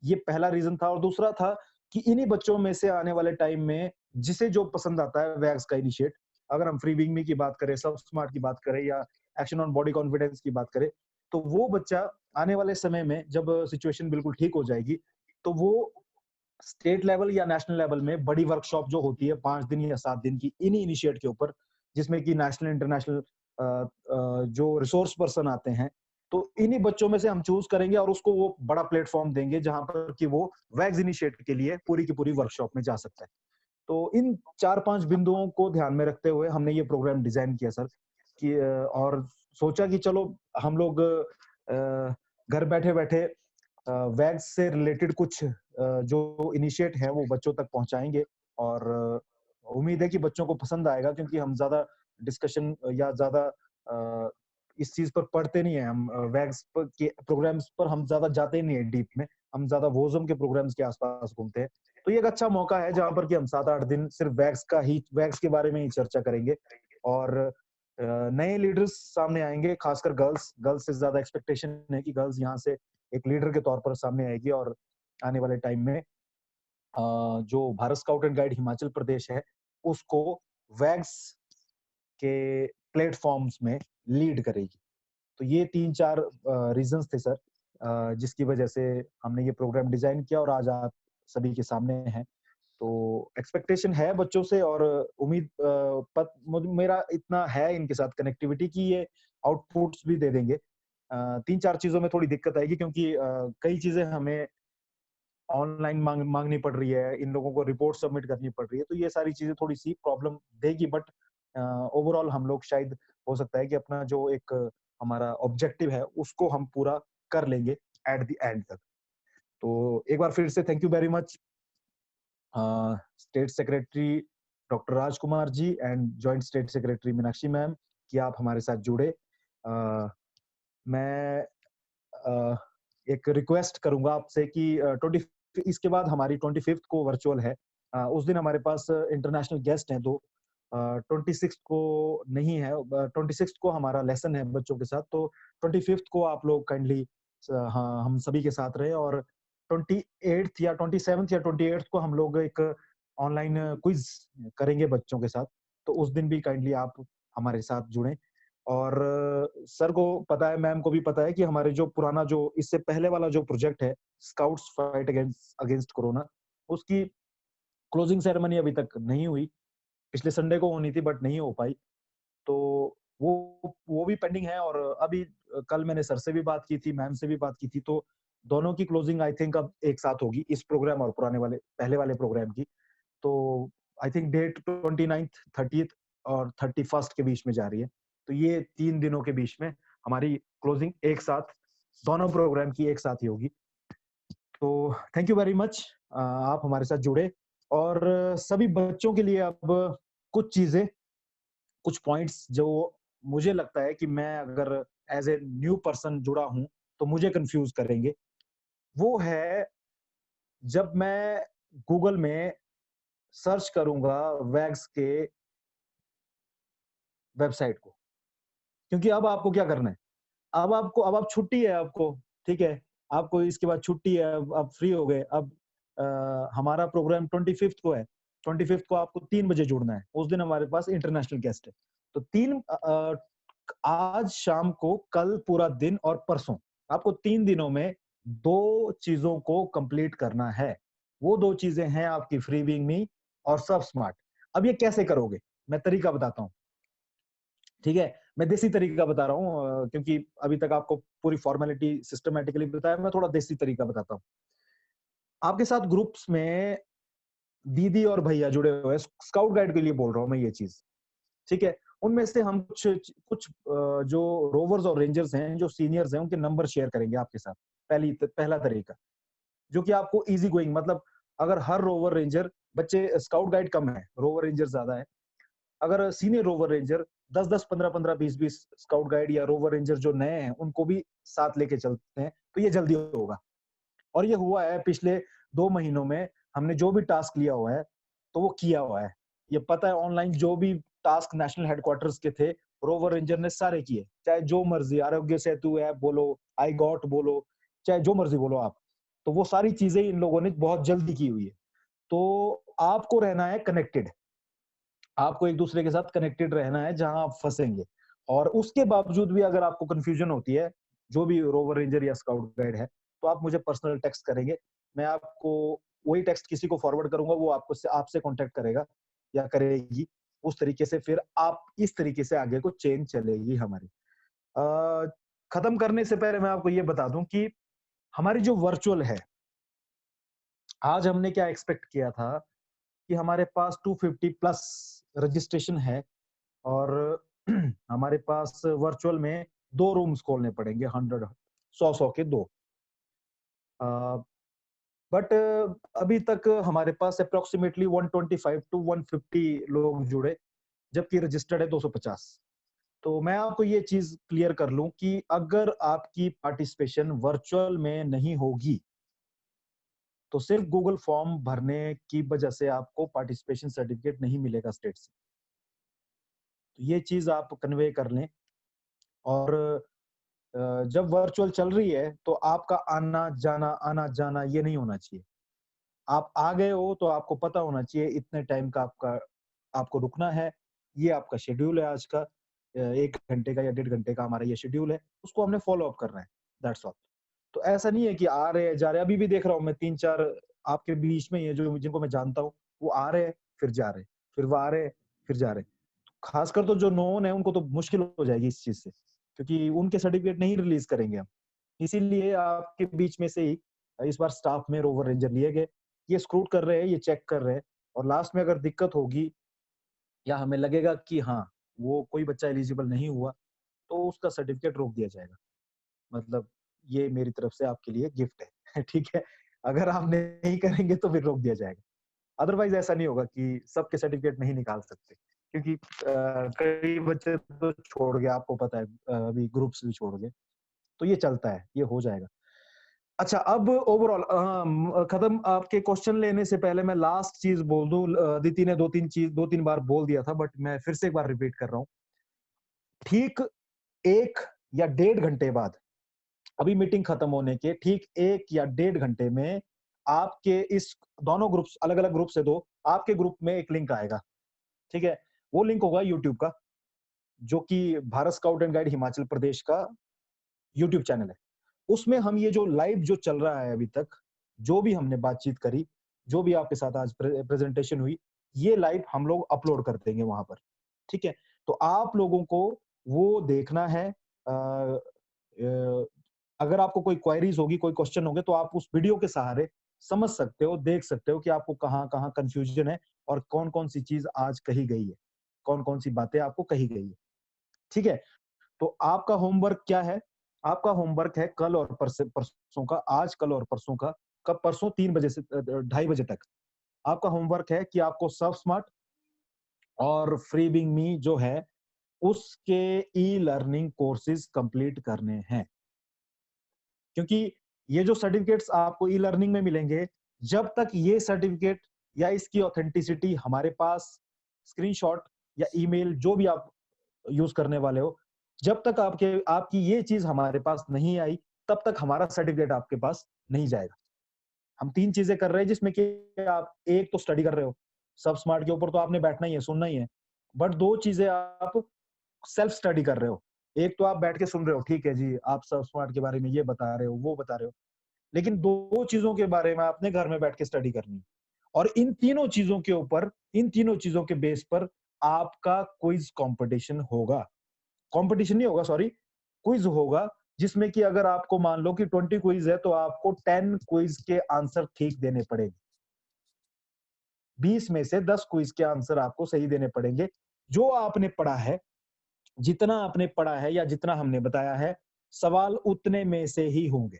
A: ये पहला रीजन था। और दूसरा था कि इन्हीं बच्चों में से आने वाले टाइम में जिसे जो पसंद आता है वैग्स का इनिशिएट, अगर हम फ्री बीइंग मी की बात करें, सब स्मार्ट की बात करें या एक्शन ऑन बॉडी कॉन्फिडेंस की बात करें, तो वो बच्चा आने वाले समय में जब सिचुएशन बिल्कुल ठीक हो जाएगी, तो वो स्टेट लेवल या नेशनल लेवल में बड़ी वर्कशॉप जो होती है 5 दिन या 7 दिन की इन्हीं इनिशिएट के ऊपर, जिसमें कि नेशनल इंटरनेशनल जो रिसोर्स पर्सन आते हैं, तो इन्हीं बच्चों में से हम चूज करेंगे और उसको वो बड़ा प्लेटफॉर्म देंगे जहां पर कि वो वैग्स इनिशिएट के लिए पूरी की पूरी वर्कशॉप में जा सकता है। तो इन 4-5 बिंदुओं को ध्यान में रखते हुए हमने ये प्रोग्राम डिजाइन किया सर, कि और सोचा कि चलो हम लोग घर बैठे बैठे वैग्स से रिलेटेड कुछ जो इनिशिएट है वो बच्चों तक पहुंचाएंगे, और उम्मीद है कि बच्चों को पसंद आएगा, क्योंकि हम ज्यादा डिस्कशन या ज्यादा इस चीज पर पढ़ते नहीं है। हम वैग्स के प्रोग्राम्स पर हम ज्यादा जाते नहीं है डीप में, हम ज्यादा वोजम के प्रोग्राम्स के आसपास घूमते हैं। तो ये एक अच्छा मौका है जहां पर कि हम 7-8 दिन सिर्फ वैग्स के बारे में ही चर्चा करेंगे, और नए लीडर्स सामने आएंगे, खासकर गर्ल्स से ज्यादा एक्सपेक्टेशन है कि गर्ल्स यहाँ से एक लीडर के तौर पर सामने आएगी, और आने वाले टाइम में जो Bharat scout and guide Himachal Pradesh है उसको वैग्स के प्लेटफॉर्म्स में लीड करेगी। तो ये 3-4 रीजंस थे सर, जिसकी वजह से हमने ये प्रोग्राम डिजाइन किया और आज आप सभी के सामने हैं। तो एक्सपेक्टेशन है बच्चों से और उम्मीद मेरा इतना है इनके साथ कनेक्टिविटी कि ये आउटपुट्स भी दे देंगे। 3-4 चीजों में थोड़ी दिक्कत आएगी क्योंकि कई चीजें हमें ऑनलाइन मांगनी पड़ रही है, इन लोगों को रिपोर्ट सबमिट करनी पड़ रही है, तो ये सारी चीजें थोड़ी सी प्रॉब्लम देगी, बट ओवरऑल हम लोग शायद हो सकता है कि अपना जो एक हमारा ऑब्जेक्टिव है उसको हम पूरा कर लेंगे एट द एंड तक। तो एक बार फिर से thank you very much state secretary doctor Rajkumar ji and joint state secretary Meenakshi ma'am कि आप हमारे साथ जुड़े। मैं एक रिक्वेस्ट करूंगा आपसे कि इसके बाद हमारी 25th को वर्चुअल है, उस दिन हमारे पास इंटरनेशनल गेस्ट हैं, तो 26th को नहीं है, 26th को हमारा लेसन है बच्चों के साथ, तो 25th को आप लोग काइंडली हाँ हम सभी के साथ रहे और 28th या 27th या 28th को हम लोग एक ऑनलाइन क्विज करेंगे बच्चों के साथ, तो उस दिन भी काइंडली आप हमारे साथ जुड़ें। और सर को पता है, मैम को भी पता है कि हमारे जो पुराना जो इससे पहले वाला जो प्रोजेक्ट है स्काउट्स फाइट अगेंस्ट कोरोना, उसकी क्लोजिंग सेरेमनी अभी तक नहीं हुई। पिछले संडे को होनी थी बट नहीं हो पाई, तो वो भी पेंडिंग है। और अभी कल मैंने सर से भी बात की थी, मैम से भी बात की थी, तो दोनों की क्लोजिंग आई थिंक अब एक साथ होगी, इस प्रोग्राम और पहले वाले प्रोग्राम की। तो I think date 29th, 30th और 31st के बीच में जा रही है, तो ये 3 दिनों के बीच में हमारी क्लोजिंग एक साथ दोनों प्रोग्राम की एक साथ ही होगी। तो थैंक यू वेरी मच, आप हमारे साथ जुड़े। और सभी बच्चों के लिए अब कुछ चीजें, कुछ पॉइंट्स जो मुझे लगता है कि मैं अगर एज ए न्यू पर्सन जुड़ा हूं तो मुझे कंफ्यूज करेंगे, वो है जब मैं गूगल में सर्च करूंगा वैग्स के वेबसाइट को, क्योंकि अब आपको क्या करना है, अब आप छुट्टी है आपको, ठीक है, आपको इसके बाद छुट्टी है, अब फ्री हो गए। अब हमारा प्रोग्राम 25th को है, 25th को आपको 3 बजे जुड़ना है, उस दिन हमारे पास इंटरनेशनल गेस्ट है। तो आज शाम को, कल पूरा दिन और परसों, आपको 3 दिनों में 2 चीजों को कंप्लीट करना है। वो 2 चीजें हैं आपकी फ्री बीइंग मी और सब स्मार्ट। अब ये कैसे करोगे, मैं तरीका बताता हूँ, ठीक है, मैं देसी तरीका बता रहा हूँ, क्योंकि अभी तक आपको पूरी फॉर्मेलिटी सिस्टमेटिकली बताया, मैं थोड़ा देसी तरीका बताता हूँ। आपके साथ ग्रुप्स में दीदी और भैया जुड़े हुए हैं, स्काउट गाइड के लिए बोल रहा हूँ मैं ये चीज, ठीक है, उनमें से हम कुछ जो रोवर्स और रेंजर्स हैं, जो सीनियर्स हैं, उनके नंबर शेयर करेंगे आपके साथ। पहला तरीका जो कि आपको इजी गोइंग, मतलब अगर हर रोवर रेंजर, बच्चे स्काउट गाइड कम है, रोवर रेंजर ज्यादा है, अगर senior rover ranger 10-10, 15-15, 20-20 scout guide या रोवर रेंजर जो नए हैं उनको भी साथ लेके चलते हैं, तो ये जल्दी होगा। और ये हुआ है पिछले 2 महीनों में, हमने जो भी टास्क लिया हुआ है तो वो किया हुआ है। ये पता है ऑनलाइन जो भी टास्क नेशनल हेडक्वार्टर्स के थे, रोवर रेंजर ने सारे किए, चाहे जो मर्जी आरोग्य सेतु ऐप बोलो, आई गॉट बोलो, चाहे जो मर्जी बोलो आप, तो वो सारी चीजें इन लोगों ने बहुत जल्दी की हुई है। तो आपको रहना है कनेक्टेड, आपको एक दूसरे के साथ कनेक्टेड रहना है जहां आप फंसेंगे। और उसके बावजूद भी अगर आपको कंफ्यूजन होती है, जो भी रोवर रेंजर या स्काउट गाइड है, तो आप मुझे पर्सनल टेक्स्ट करेंगे, मैं आपको वही टेक्स्ट किसी को फॉरवर्ड करूंगा, वो आपसे कांटेक्ट करेगा या करेगी, उस तरीके से फिर आप इस तरीके से आगे को चेन चलेगी हमारी। खत्म करने से पहले मैं आपको ये बता दूं कि हमारी जो वर्चुअल है, आज हमने क्या एक्सपेक्ट किया था कि हमारे पास 250 प्लस रजिस्ट्रेशन है और हमारे पास वर्चुअल में 2 रूम्स खोलने पड़ेंगे, 100 के 2। बट अभी तक हमारे पास अप्रोक्सीमेटली 125 to 150 लोग जुड़े, जबकि रजिस्टर्ड है 250। तो मैं आपको ये चीज क्लियर कर लूं कि अगर आपकी पार्टिसिपेशन वर्चुअल में नहीं होगी तो सिर्फ गूगल फॉर्म भरने की वजह से आपको पार्टिसिपेशन सर्टिफिकेट नहीं मिलेगा स्टेट से। तो ये चीज आप कन्वे कर लें। और जब वर्चुअल चल रही है तो आपका आना जाना ये नहीं होना चाहिए। आप आ गए हो तो आपको पता होना चाहिए इतने टाइम का आपको रुकना है, ये आपका शेड्यूल है आज का, 1 घंटे का या 1.5 घंटे का हमारा ये शेड्यूल है, उसको हमने फॉलो अप करना है, दैट्स ऑल। तो ऐसा नहीं है कि आ रहे हैं जा रहे हैं, अभी भी देख रहा हूँ मैं 3-4 आपके बीच में ये जो जिनको मैं जानता हूँ, वो आ रहे हैं फिर जा रहे हैं, फिर वो आ रहे हैं फिर जा रहे हैं। खासकर तो जो नोन है उनको तो मुश्किल हो जाएगी इस चीज से, क्योंकि उनके सर्टिफिकेट नहीं रिलीज करेंगे हम। इसीलिए आपके बीच में से ही इस बार स्टाफ में रोवर रेंजर लिए गए, ये स्क्रूट कर रहे हैं, ये चेक कर रहे हैं, और लास्ट में अगर दिक्कत होगी या हमें लगेगा कि हाँ वो कोई बच्चा एलिजिबल नहीं हुआ, तो उसका सर्टिफिकेट रोक दिया जाएगा। मतलब ये मेरी तरफ से आपके लिए गिफ्ट है ठीक है, अगर आप नहीं करेंगे तो फिर रोक दिया जाएगा। अदरवाइज ऐसा नहीं होगा कि सबके सर्टिफिकेट नहीं निकाल सकते, क्योंकि कई बच्चे तो छोड़ गए, आपको पता है, अभी ग्रुप्स भी छोड़ गए, तो ये चलता है, ये हो जाएगा। अच्छा, अब ओवरऑल खत्म आपके क्वेश्चन लेने से पहले मैं लास्ट चीज बोल दूं, अदिति ने 2-3 बार बोल दिया था, बट मैं फिर से एक बार रिपीट कर रहा हूँ। ठीक 1 या 1.5 घंटे बाद, अभी मीटिंग खत्म होने के ठीक 1 या 1.5 घंटे में आपके इस दोनों ग्रुप्स, अलग अलग ग्रुप से दो, आपके ग्रुप में एक लिंक आएगा, ठीक है? वो लिंक होगा यूट्यूब का, जो कि Bharat scout and guide Himachal Pradesh का यूट्यूब चैनल है। उसमें हम ये जो लाइव जो चल रहा है अभी तक, जो भी हमने बातचीत करी, जो भी आपके साथ आज प्रेजेंटेशन हुई, ये लाइव हम लोग अपलोड कर देंगे वहां पर, ठीक है? तो आप लोगों को वो देखना है। अगर आपको कोई क्वेरीज होगी, कोई क्वेश्चन होंगे, तो आप उस वीडियो के सहारे समझ सकते हो, देख सकते हो कि आपको कहाँ कहाँ कंफ्यूजन है और कौन कौन सी चीज आज कही गई है, कौन कौन सी बातें आपको कही गई है, ठीक है? तो आपका होमवर्क क्या है? आपका होमवर्क है कल और परसों का, आज, कल और परसों का, कब? परसों 3 बजे से 2:30 बजे तक आपका होमवर्क है कि आपको सर्व स्मार्ट और फ्री बिंग मी जो है उसके ई लर्निंग कोर्सेज कंप्लीट करने हैं, क्योंकि ये जो सर्टिफिकेट्स आपको ई लर्निंग में मिलेंगे, जब तक ये सर्टिफिकेट या इसकी ऑथेंटिसिटी हमारे पास स्क्रीनशॉट या ईमेल जो भी आप यूज करने वाले हो, जब तक आपकी ये चीज हमारे पास नहीं आई, तब तक हमारा सर्टिफिकेट आपके पास नहीं जाएगा। हम 3 चीजें कर रहे हैं, जिसमें कि आप एक तो स्टडी कर रहे हो, सब स्मार्ट के ऊपर तो आपने बैठना ही है, सुनना ही है, बट 2 चीजें आप सेल्फ स्टडी कर रहे हो। एक तो आप बैठ के सुन रहे हो, ठीक है जी, आप सब स्मार्ट के बारे में ये बता रहे हो, वो बता रहे हो, लेकिन 2 चीजों के बारे में आपने घर में बैठ के स्टडी करनी है, और इन तीनों चीजों के ऊपर, इन तीनों चीजों के बेस पर आपका क्विज कंपटीशन होगा। कंपटीशन नहीं होगा, सॉरी, क्विज होगा, जिसमें कि अगर आपको मान लो कि 20 क्विज है, तो आपको 10 क्विज के आंसर ठीक देने पड़ेंगे। 20 में से 10 क्विज के आंसर आपको सही देने पड़ेंगे। जो आपने पढ़ा है, जितना आपने पढ़ा है या जितना हमने बताया है, सवाल उतने में से ही होंगे।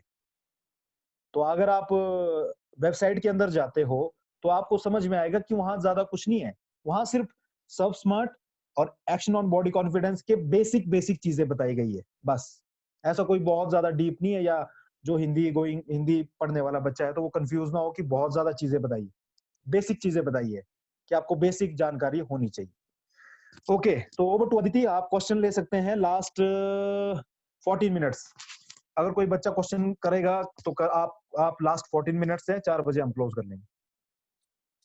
A: तो अगर आप वेबसाइट के अंदर जाते हो, तो आपको समझ में आएगा कि वहां ज्यादा कुछ नहीं है, वहां सिर्फ सब स्मार्ट और एक्शन ऑन बॉडी कॉन्फिडेंस के बेसिक चीजें बताई गई है, बस। ऐसा कोई बहुत ज्यादा डीप नहीं है, या जो हिंदी पढ़ने वाला बच्चा है तो वो कंफ्यूज ना हो कि बहुत ज्यादा चीजें बताई, बेसिक चीजें बताई है कि आपको बेसिक जानकारी होनी चाहिए। ओके, तो ओवर टू अदिति, आप क्वेश्चन ले सकते हैं लास्ट 14 मिनट्स। अगर कोई बच्चा क्वेश्चन करेगा तो आप लास्ट 14 मिनट्स है, 4 बजे हम क्लोज कर लेंगे।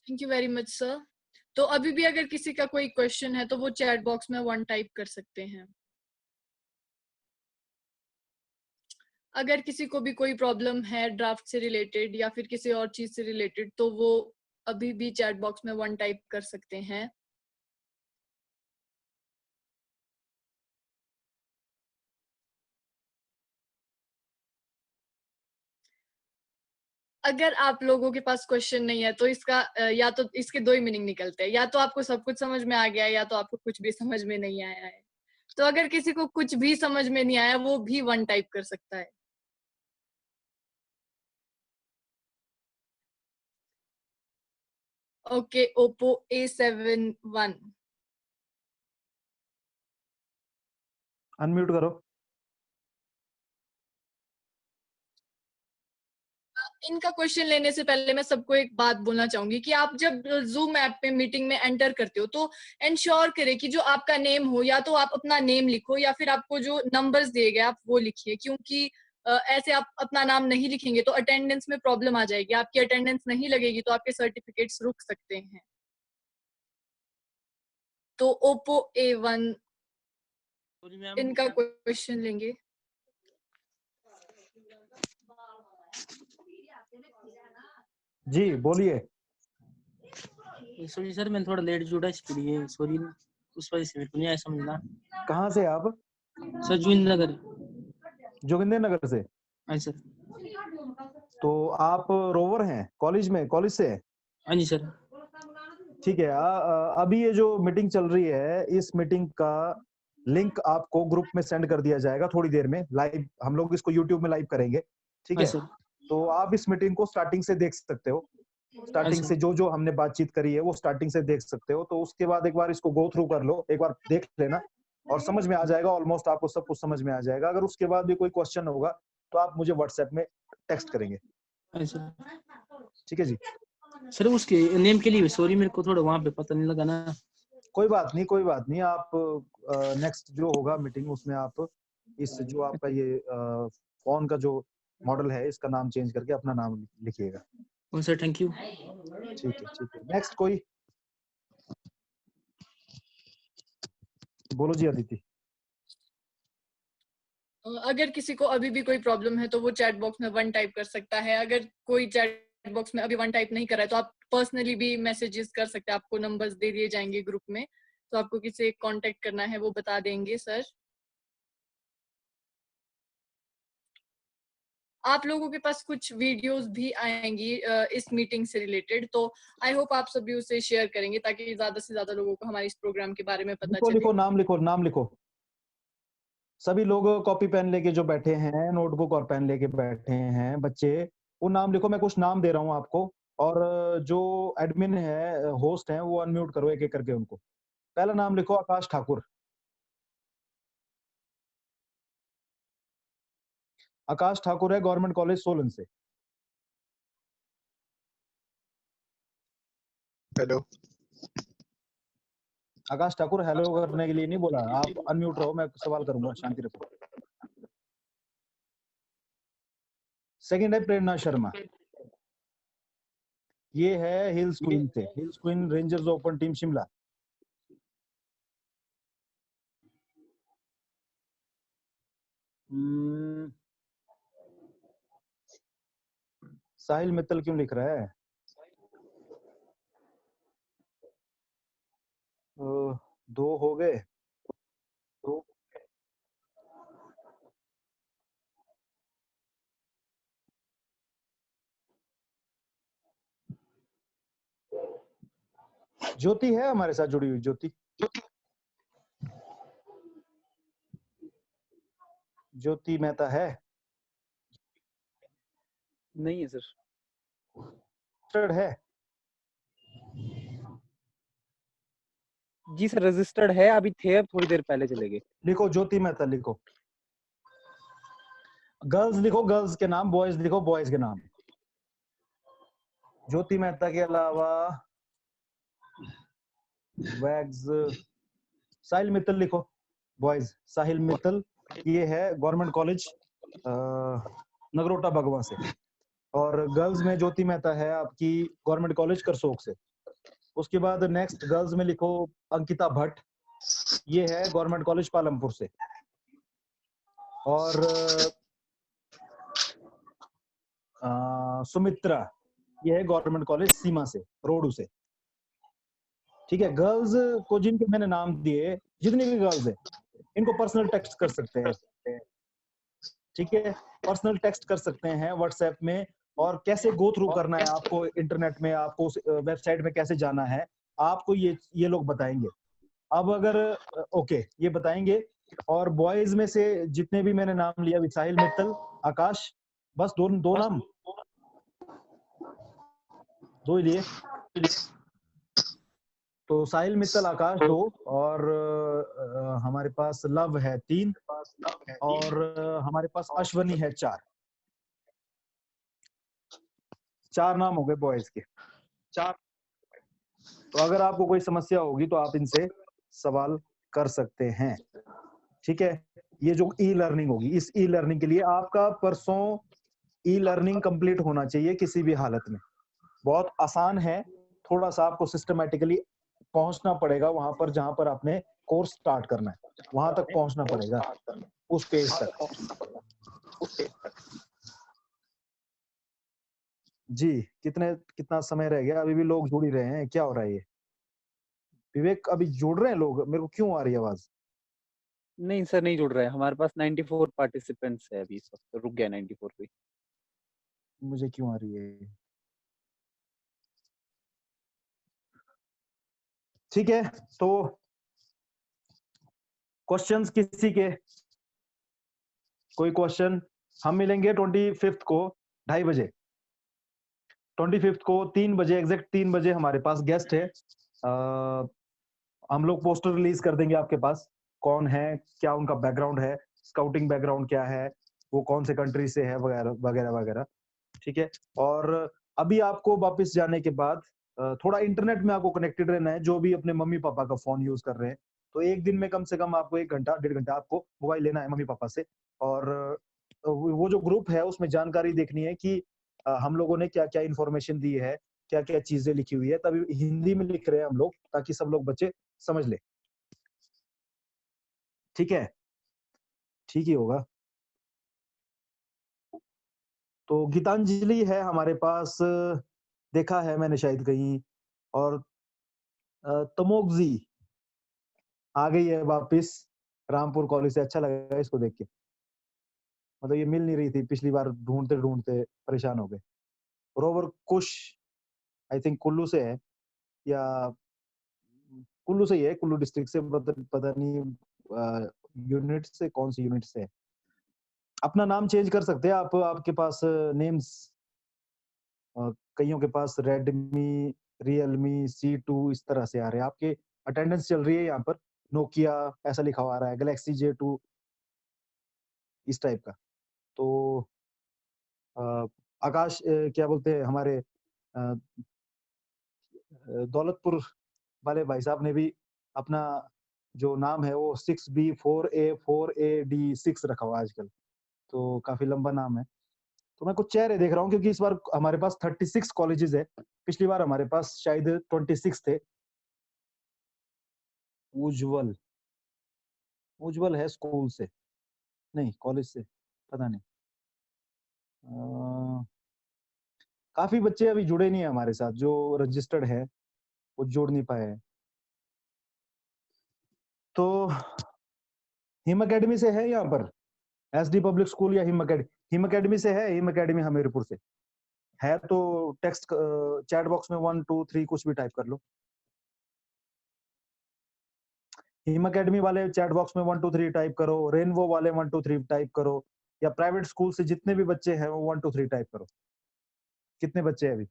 C: Thank you very much sir. तो अभी भी अगर किसी का कोई क्वेश्चन है तो वो चैट बॉक्स में 1 टाइप कर सकते हैं। अगर किसी को भी कोई प्रॉब्लम है ड्राफ्ट से रिलेटेड या फिर किसी और चीज से रिलेटेड, तो वो अभी भी चैट बॉक्स में 1 टाइप कर सकते हैं। अगर आप लोगों के पास क्वेश्चन नहीं है तो इसका या तो इसके 2 ही मीनिंग निकलते हैं, या तो आपको सब कुछ समझ में आ गया है, या तो आपको कुछ भी समझ में नहीं आया है। तो अगर किसी को कुछ भी समझ में नहीं आया, वो भी 1 टाइप कर सकता है। Okay, Oppo A71।
A: अनम्यूट करो।
C: इनका क्वेश्चन लेने से पहले मैं सबको एक बात बोलना चाहूंगी कि आप जब जूम ऐप पे मीटिंग में एंटर करते हो, तो इंश्योर करें कि जो आपका नेम हो, या तो आप अपना नेम लिखो या फिर आपको जो नंबर्स दिए गए आप वो लिखिए, क्योंकि ऐसे आप अपना नाम नहीं लिखेंगे तो अटेंडेंस में प्रॉब्लम आ जाएगी, आपकी अटेंडेंस नहीं लगेगी तो आपके सर्टिफिकेट्स रुक सकते हैं। तो ओप्पो A1 इनका क्वेश्चन लेंगे।
A: जी बोलिए।
K: सॉरी सर, मैं थोड़ा लेट जुड़ा इसके लिए सॉरी, उस वजह से मेरे को नहीं आया समझना।
A: कहाँ से आप?
K: सर जोगिंद्र नगर।
A: जोगिंद्र नगर से?
K: हाँ सर।
A: तो आप रोवर हैं कॉलेज में, कॉलेज से?
K: हाँ जी सर।
A: ठीक है। अभी ये जो मीटिंग चल रही है, इस मीटिंग का लिंक आपको ग्रुप में सेंड कर दिया जाएगा थोड़ी देर में। लाइव हम लोग इसको यूट्यूब में लाइव करेंगे, ठीक है? तो आप इस मीटिंग को स्टार्टिंग से देख सकते हो। स्टार्टिंग से जो जो हमने बातचीत करी है वो स्टार्टिंग से देख सकते हो। तो उसके बाद एक बार इसको गो थ्रू कर लो, एक बार देख लेना और समझ में आ जाएगा। ऑलमोस्ट आपको सब कुछ समझ में आ जाएगा। अगर उसके बाद भी कोई क्वेश्चन होगा तो आप मुझे व्हाट्सएप में टेक्स्ट करेंगे, ठीक है जी?
K: सर उसके नेम के लिए सॉरी, मेरे को थोड़ा वहाँ पे पता नहीं लगा ना।
A: कोई बात नहीं, कोई बात नहीं। आप नेक्स्ट जो होगा मीटिंग उसमें आप इस जो आपका ये फोन का जो मॉडल है इसका नाम चेंज करके अपना नाम लिखिएगा।
K: Sir thank you.
A: ठीक है, ठीक है। नेक्स्ट कोई? बोलो जी अदिति।
C: अगर किसी को अभी भी कोई प्रॉब्लम है तो वो चैट बॉक्स में 1 टाइप कर सकता है। अगर कोई चैट बॉक्स में अभी 1 टाइप नहीं कर रहा है तो आप पर्सनली भी मैसेजेस कर सकते हैं। आपको नंबर्स दे दिए जाएंगे ग्रुप में, तो आपको किसे कांटेक्ट करना है वो बता देंगे सर। आप लोगों के पास कुछ वीडियोस भी आएंगी इस मीटिंग से रिलेटेड, तो आई होप आप सभी उसे शेयर करेंगे ताकि ज्यादा से ज्यादा लोगों को हमारे इस प्रोग्राम के बारे में पता चले।
A: लिखो, नाम लिखो, नाम लिखो। सभी लोग कॉपी पेन लेके जो बैठे हैं, नोटबुक और पेन लेके बैठे हैं बच्चे, वो नाम लिखो। मैं कुछ नाम दे रहा हूँ आपको और जो एडमिन है, होस्ट हैं, वो अनम्यूट करो एक एक करके उनको। पहला नाम लिखो आकाश ठाकुर। आकाश ठाकुर है गवर्नमेंट कॉलेज सोलन से।
L: हेलो।
A: आकाश ठाकुर हेलो करने के लिए नहीं बोला, आप अनम्यूट रहो, मैं सवाल करूंगा, शांति रखो। सेकंड है प्रेरणा शर्मा, ये है हिल्स क्वीन से, hills queen rangers open team Shimla. Sahil Mittal क्यों लिख रहा है? दो हो गए। तो ज्योति है हमारे साथ जुड़ी हुई? ज्योति, ज्योति मेहता है?
D: नहीं है सर।
A: रजिस्टर्ड है?
D: जी सर रजिस्टर्ड है, अभी थे, अब थोड़ी देर पहले चले गए।
A: लिखो ज्योति मेहता, लिखो। गर्ल्स लिखो गर्ल्स के नाम, बॉयज लिखो बॉयज के नाम। ज्योति मेहता के अलावा वैग्स, साहिल मित्तल लिखो बॉयज। साहिल मित्तल ये है गवर्नमेंट कॉलेज नगरोटा भगवा से। और गर्ल्स में ज्योति मेहता है आपकी गवर्नमेंट कॉलेज करसोग से। उसके बाद नेक्स्ट गर्ल्स में लिखो अंकिता भट्ट, ये है गवर्नमेंट कॉलेज पालमपुर से। और सुमित्रा, ये है गवर्नमेंट कॉलेज सीमा से, रोडू से। ठीक है, गर्ल्स को जिनके मैंने नाम दिए, जितनी भी गर्ल्स है इनको पर्सनल टेक्स्ट कर सकते हैं, ठीक है? पर्सनल टेक्स्ट कर सकते हैं व्हाट्सएप में। और कैसे गो थ्रू करना है आपको इंटरनेट में, आपको वेबसाइट में कैसे जाना है, आपको ये लोग बताएंगे। अब अगर ओके ये बताएंगे। और बॉयज में से जितने भी मैंने नाम लिया, साहिल मित्तल, आकाश, बस दो नाम, दो ही लिए। तो साहिल मित्तल आकाश 2 और हमारे पास लव है 3 और हमारे पास अश्वनी है 4। 4 नाम हो गए बॉयज के। 4। तो अगर आपको कोई समस्या होगी तो आप इनसे सवाल कर सकते हैं, ठीक है? ये जो ई लर्निंग होगी, इस ई लर्निंग के लिए आपका परसों ई लर्निंग कंप्लीट होना चाहिए किसी भी हालत में। बहुत आसान है, थोड़ा सा आपको सिस्टमैटिकली पहुंचना पड़ेगा वहां पर जहां पर आपने कोर्स स्टार्ट करना है, वहां तक पहुंचना पड़ेगा, उस पेज तक। जी, कितना समय रह गया? अभी भी लोग जुड़ ही रहे हैं, क्या हो रहा है ये? विवेक, अभी जुड़ रहे हैं लोग? मेरे को क्यों आ रही है आवाज?
D: नहीं सर, नहीं जुड़ रहा है। हमारे पास 94 पार्टिसिपेंट्स है अभी, इस वक्त रुक गया 94 पे।
A: मुझे क्यों आ रही है? ठीक है, तो क्वेश्चंस किसी के? कोई क्वेश्चन? हम मिलेंगे 25 को 2:30 बजे। 25 को 3 बजे, एग्जैक्ट 3 बजे हमारे पास गेस्ट है। हम लोग पोस्टर रिलीज कर देंगे आपके पास, कौन है, क्या उनका बैकग्राउंड है, स्काउटिंग बैकग्राउंड क्या है, वो कौन से कंट्री से है, वगैरह वगैरह वगैरह। ठीक है, और अभी आपको वापस जाने के बाद थोड़ा इंटरनेट में आपको कनेक्टेड रहना है, जो भी अपने मम्मी पापा का फोन यूज कर रहे हैं। तो एक दिन में कम से कम आपको 1 घंटा 1.5 घंटा आपको मोबाइल लेना है मम्मी पापा से, और वो जो ग्रुप है उसमें जानकारी देखनी है कि हम लोगों ने क्या क्या इन्फॉर्मेशन दी है, क्या क्या चीजें लिखी हुई है। तभी हिंदी में लिख रहे हैं हम लोग, ताकि सब लोग बच्चे समझ ले। ठीक है, ठीक ही होगा। तो गीतांजलि है हमारे पास, देखा है मैंने शायद कहीं, और तमोगजी आ गई है वापस रामपुर कॉलेज से। अच्छा लगा इसको देख के, मतलब ये मिल नहीं रही थी, पिछली बार ढूंढते ढूंढते परेशान हो गए। Rover Kush I think Kullu से है, या कुल्लू से ही है, कुल्लू डिस्ट्रिक्ट से, पता नहीं यूनिट से, कौन सी यूनिट से है। अपना नाम चेंज कर सकते हैं आप, आपके पास नेम्स कईयों के पास रेडमी, रियलमी, C2 इस तरह से आ रहे हैं। आपके अटेंडेंस चल रही है यहाँ पर, नोकिया ऐसा लिखा हुआ आ रहा है, गैलेक्सी J2 इस टाइप का। तो आकाश क्या बोलते हैं हमारे दौलतपुर वाले भाई साहब ने भी अपना जो नाम है वो 6B4A4AD6 रखा हुआ आजकल, तो काफी लंबा नाम है। तो मैं कुछ चेहरे देख रहा हूँ, क्योंकि इस बार हमारे पास 36 कॉलेजेस है, पिछली बार हमारे पास शायद 26 थे। उज्जवल, उज्जवल है स्कूल से, नहीं कॉलेज से, पता नहीं। काफी बच्चे अभी जुड़े नहीं है हमारे साथ, जो रजिस्टर्ड है वो जोड़ नहीं पाए हैं। तो हिम एकेडमी से है यहाँ पर, SD पब्लिक स्कूल या हिम एकेडमी से है, हिम एकेडमी हमीरपुर से है, तो टेक्स्ट चैट बॉक्स में 1 2 3 कुछ भी टाइप कर लो। हिम एकेडमी वाले चैट बॉक्स में 1 2 3 टाइप करो, रेनबो वाले 1 2 3 टाइप करो, या प्राइवेट स्कूल से जितने भी बच्चे हैं वो 1 2 3 टाइप करो। कितने बच्चे हैं अभी?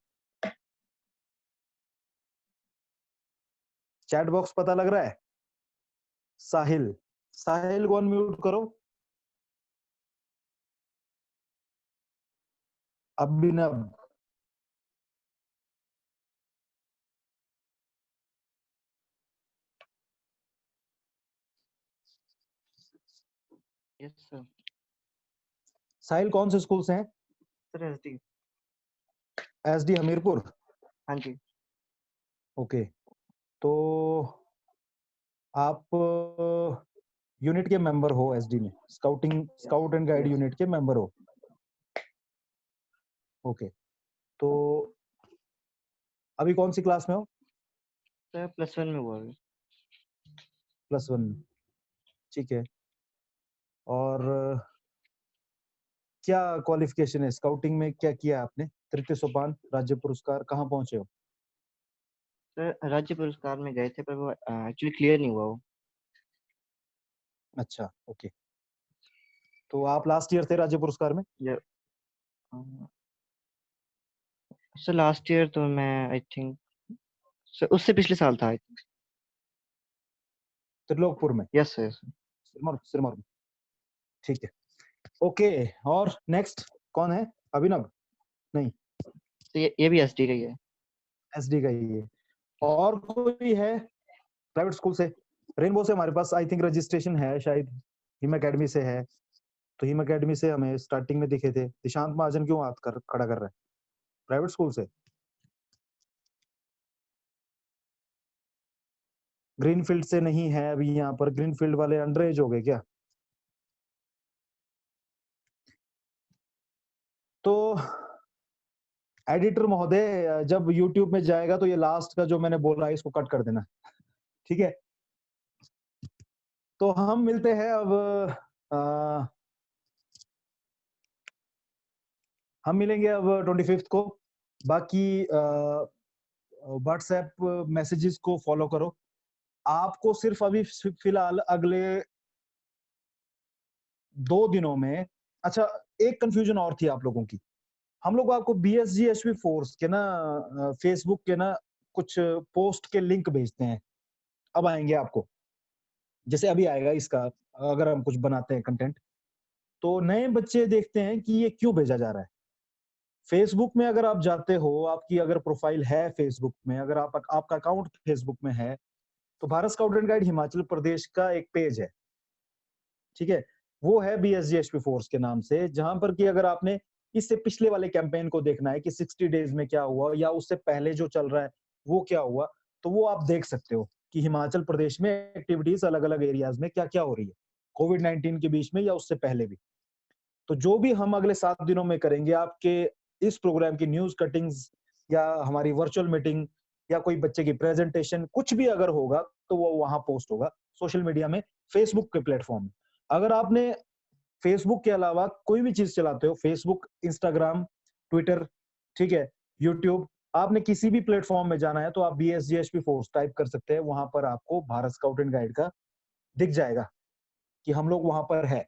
A: चैट बॉक्स पता लग रहा है? साहिल, साहिल को अनम्यूट करो। अभिनव,
L: यस सर।
A: साहिल कौन से स्कूल से हैं?
L: Sir SD।
A: SD हमीरपुर।
L: हाँ जी।
A: ओके, तो आप यूनिट के मेंबर हो SD में, स्काउट एंड गाइड यूनिट के मेंबर हो। ओके, तो अभी कौन सी क्लास में हो?
L: सर +1 में हुआ है।
A: +1 में, ठीक है। और क्या क्वालिफिकेशन है स्काउटिंग में, क्या किया आपने? तृतीय सोपान, राज्य पुरस्कार, कहाँ पहुंचे हो?
L: सर राज्य पुरस्कार में गए थे, पर वो एक्चुअली क्लियर नहीं हुआ वो।
A: अच्छा, ओके। तो आप लास्ट ईयर थे राज्य पुरस्कार में?
L: सर लास्ट ईयर तो मैं आई थिंक सर उससे पिछले साल था।
A: त्रिलोकपुर में?
L: Yes sir.
A: सिरमौर में, ठीक है। ओके, और नेक्स्ट कौन है? अभिनव? नहीं,
L: तो ये भी SD का ही है।
A: SD का ही है। और कोई है प्राइवेट स्कूल से? रेनबो से हमारे पास आई थिंक रजिस्ट्रेशन है, शायद हिम एकेडमी से है। तो हिम एकेडमी से हमें स्टार्टिंग में दिखे थे। निशांत महाजन क्यों हाथ खड़ा कर रहा है? प्राइवेट स्कूल से? ग्रीनफील्ड से नहीं है अभी यहाँ पर, ग्रीनफील्ड वाले अंडर एज हो गए क्या? तो एडिटर महोदय जब YouTube में जाएगा तो ये लास्ट का जो मैंने बोला इसको कट कर देना, ठीक है? तो हम मिलते हैं अब हम मिलेंगे अब 25 को। बाकी व्हाट्सएप मैसेजेस को फॉलो करो। आपको सिर्फ अभी फिलहाल अगले 2 दिनों में, अच्छा एक कंफ्यूजन और थी आप लोगों की, हम लोग आपको BSG-HV फोर्स के ना फेसबुक के ना कुछ पोस्ट के लिंक भेजते हैं, अब आएंगे आपको, जैसे अभी आएगा इसका, अगर हम कुछ बनाते हैं कंटेंट तो नए बच्चे देखते हैं कि ये क्यों भेजा जा रहा है। फेसबुक में अगर आप जाते हो, आपकी अगर प्रोफाइल है फेसबुक में, अगर आपका अकाउंट फेसबुक में है, तो Bharat scout and guide Himachal Pradesh का एक पेज है, ठीक है? वो है BSG-HV फोर्स के नाम से, जहां पर कि अगर आपने इससे पिछले वाले कैंपेन को देखना है कि 60 डेज में क्या हुआ या उससे पहले जो चल रहा है वो क्या हुआ, तो वो आप देख सकते हो कि हिमाचल प्रदेश में एक्टिविटीज अलग अलग एरियाज में क्या क्या हो रही है कोविड-19 के बीच में या उससे पहले भी। तो जो भी हम अगले 7 दिनों में करेंगे, आपके इस प्रोग्राम की न्यूज कटिंग्स या हमारी वर्चुअल मीटिंग या कोई बच्चे की प्रेजेंटेशन, कुछ भी अगर होगा तो वो वहां पोस्ट होगा सोशल मीडिया में, फेसबुक के प्लेटफॉर्म। अगर आपने फेसबुक के अलावा कोई भी चीज चलाते हो, फेसबुक, इंस्टाग्राम, ट्विटर, ठीक है, यूट्यूब, आपने किसी भी प्लेटफॉर्म में जाना है तो आप BSG-HV फोर्स टाइप कर सकते हैं, वहां पर आपको भारत स्काउट एंड गाइड का दिख जाएगा कि हम लोग वहां पर है।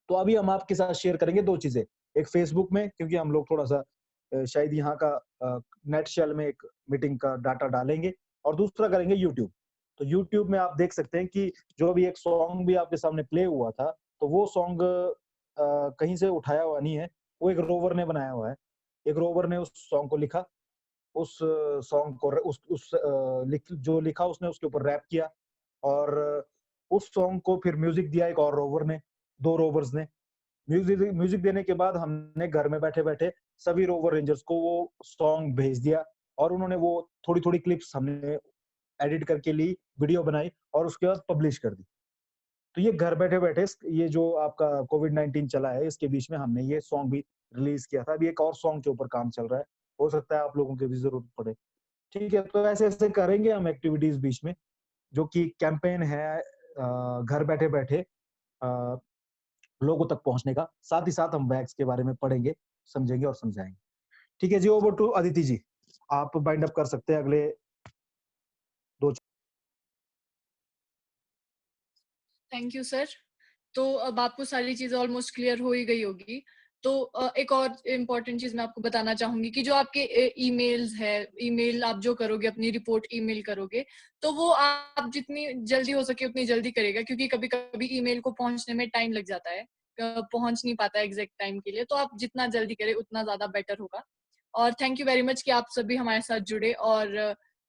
A: तो अभी हम आपके साथ शेयर करेंगे 2 चीजें, एक फेसबुक में, क्योंकि हम लोग थोड़ा सा शायद यहाँ का नेट शेल में एक मीटिंग का डाटा डालेंगे, और दूसरा करेंगे यूट्यूब। तो यूट्यूब में आप देख सकते हैं कि जो भी एक सॉन्ग भी आपके सामने प्ले हुआ था, तो वो सॉन्ग कहीं से उठाया हुआ नहीं है, वो एक रोवर ने बनाया हुआ है। एक रोवर ने उस सॉन्ग को लिखा, उस सॉन्ग को जो लिखा उसने उसके ऊपर रैप किया, और उस सॉन्ग को फिर म्यूजिक दिया एक और रोवर ने, 2 रोवर्स ने। म्यूजिक देने के बाद हमने घर में बैठे बैठे सभी रोवर रेंजर्स को वो सॉन्ग भेज दिया, और उन्होंने वो थोड़ी थोड़ी क्लिप्स हमने एडिट करके ली, वीडियो बनाई और उसके बाद पब्लिश कर दी। तो ये घर बैठे बैठे ये जो आपका कोविड-19 चला है, इसके बीच में हमने ये सॉन्ग भी रिलीज किया था। अभी एक और सॉन्ग के ऊपर काम चल रहा है, हो सकता है आप लोगों की भी जरूरत पड़े, ठीक है? तो ऐसे ऐसे करेंगे हम एक्टिविटीज बीच में, जो कि कैंपेन है घर बैठे बैठे लोगों तक पहुंचने का। साथ ही साथ हम वैक्स के बारे में पढ़ेंगे, समझेंगे और समझाएंगे। ठीक है जी, ओवर टू अदिति जी, आप बाइंड अप कर सकते हैं अगले 2।
C: Thank you sir. तो अब आपको सारी चीजें ऑलमोस्ट क्लियर हो ही गई होगी। तो एक और इम्पोर्टेंट चीज मैं आपको बताना चाहूंगी कि जो आपके ईमेल्स है, ईमेल आप जो करोगे, अपनी रिपोर्ट ईमेल करोगे, तो वो आप जितनी जल्दी हो सके उतनी जल्दी करेगा, क्योंकि कभी कभी ईमेल को पहुंचने में टाइम लग जाता है, पहुंच नहीं पाता है एग्जैक्ट टाइम के लिए। तो आप जितना जल्दी करें उतना ज्यादा बेटर होगा। और थैंक यू वेरी मच कि आप सभी हमारे साथ जुड़े, और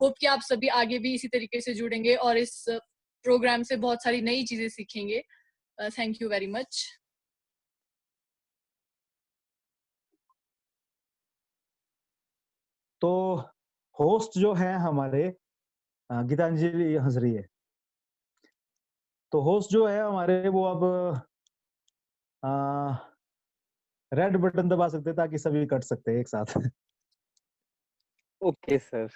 C: होप कि आप सभी आगे भी इसी तरीके से जुड़ेंगे और इस प्रोग्राम से बहुत सारी नई चीजें सीखेंगे। Thank you very much.
A: तो होस्ट जो है हमारे, गीतांजलि हंस रही है, तो होस्ट जो है हमारे वो अब रेड बटन दबा सकते हैं ताकि सभी कट सकते हैं एक साथ।
D: Okay sir.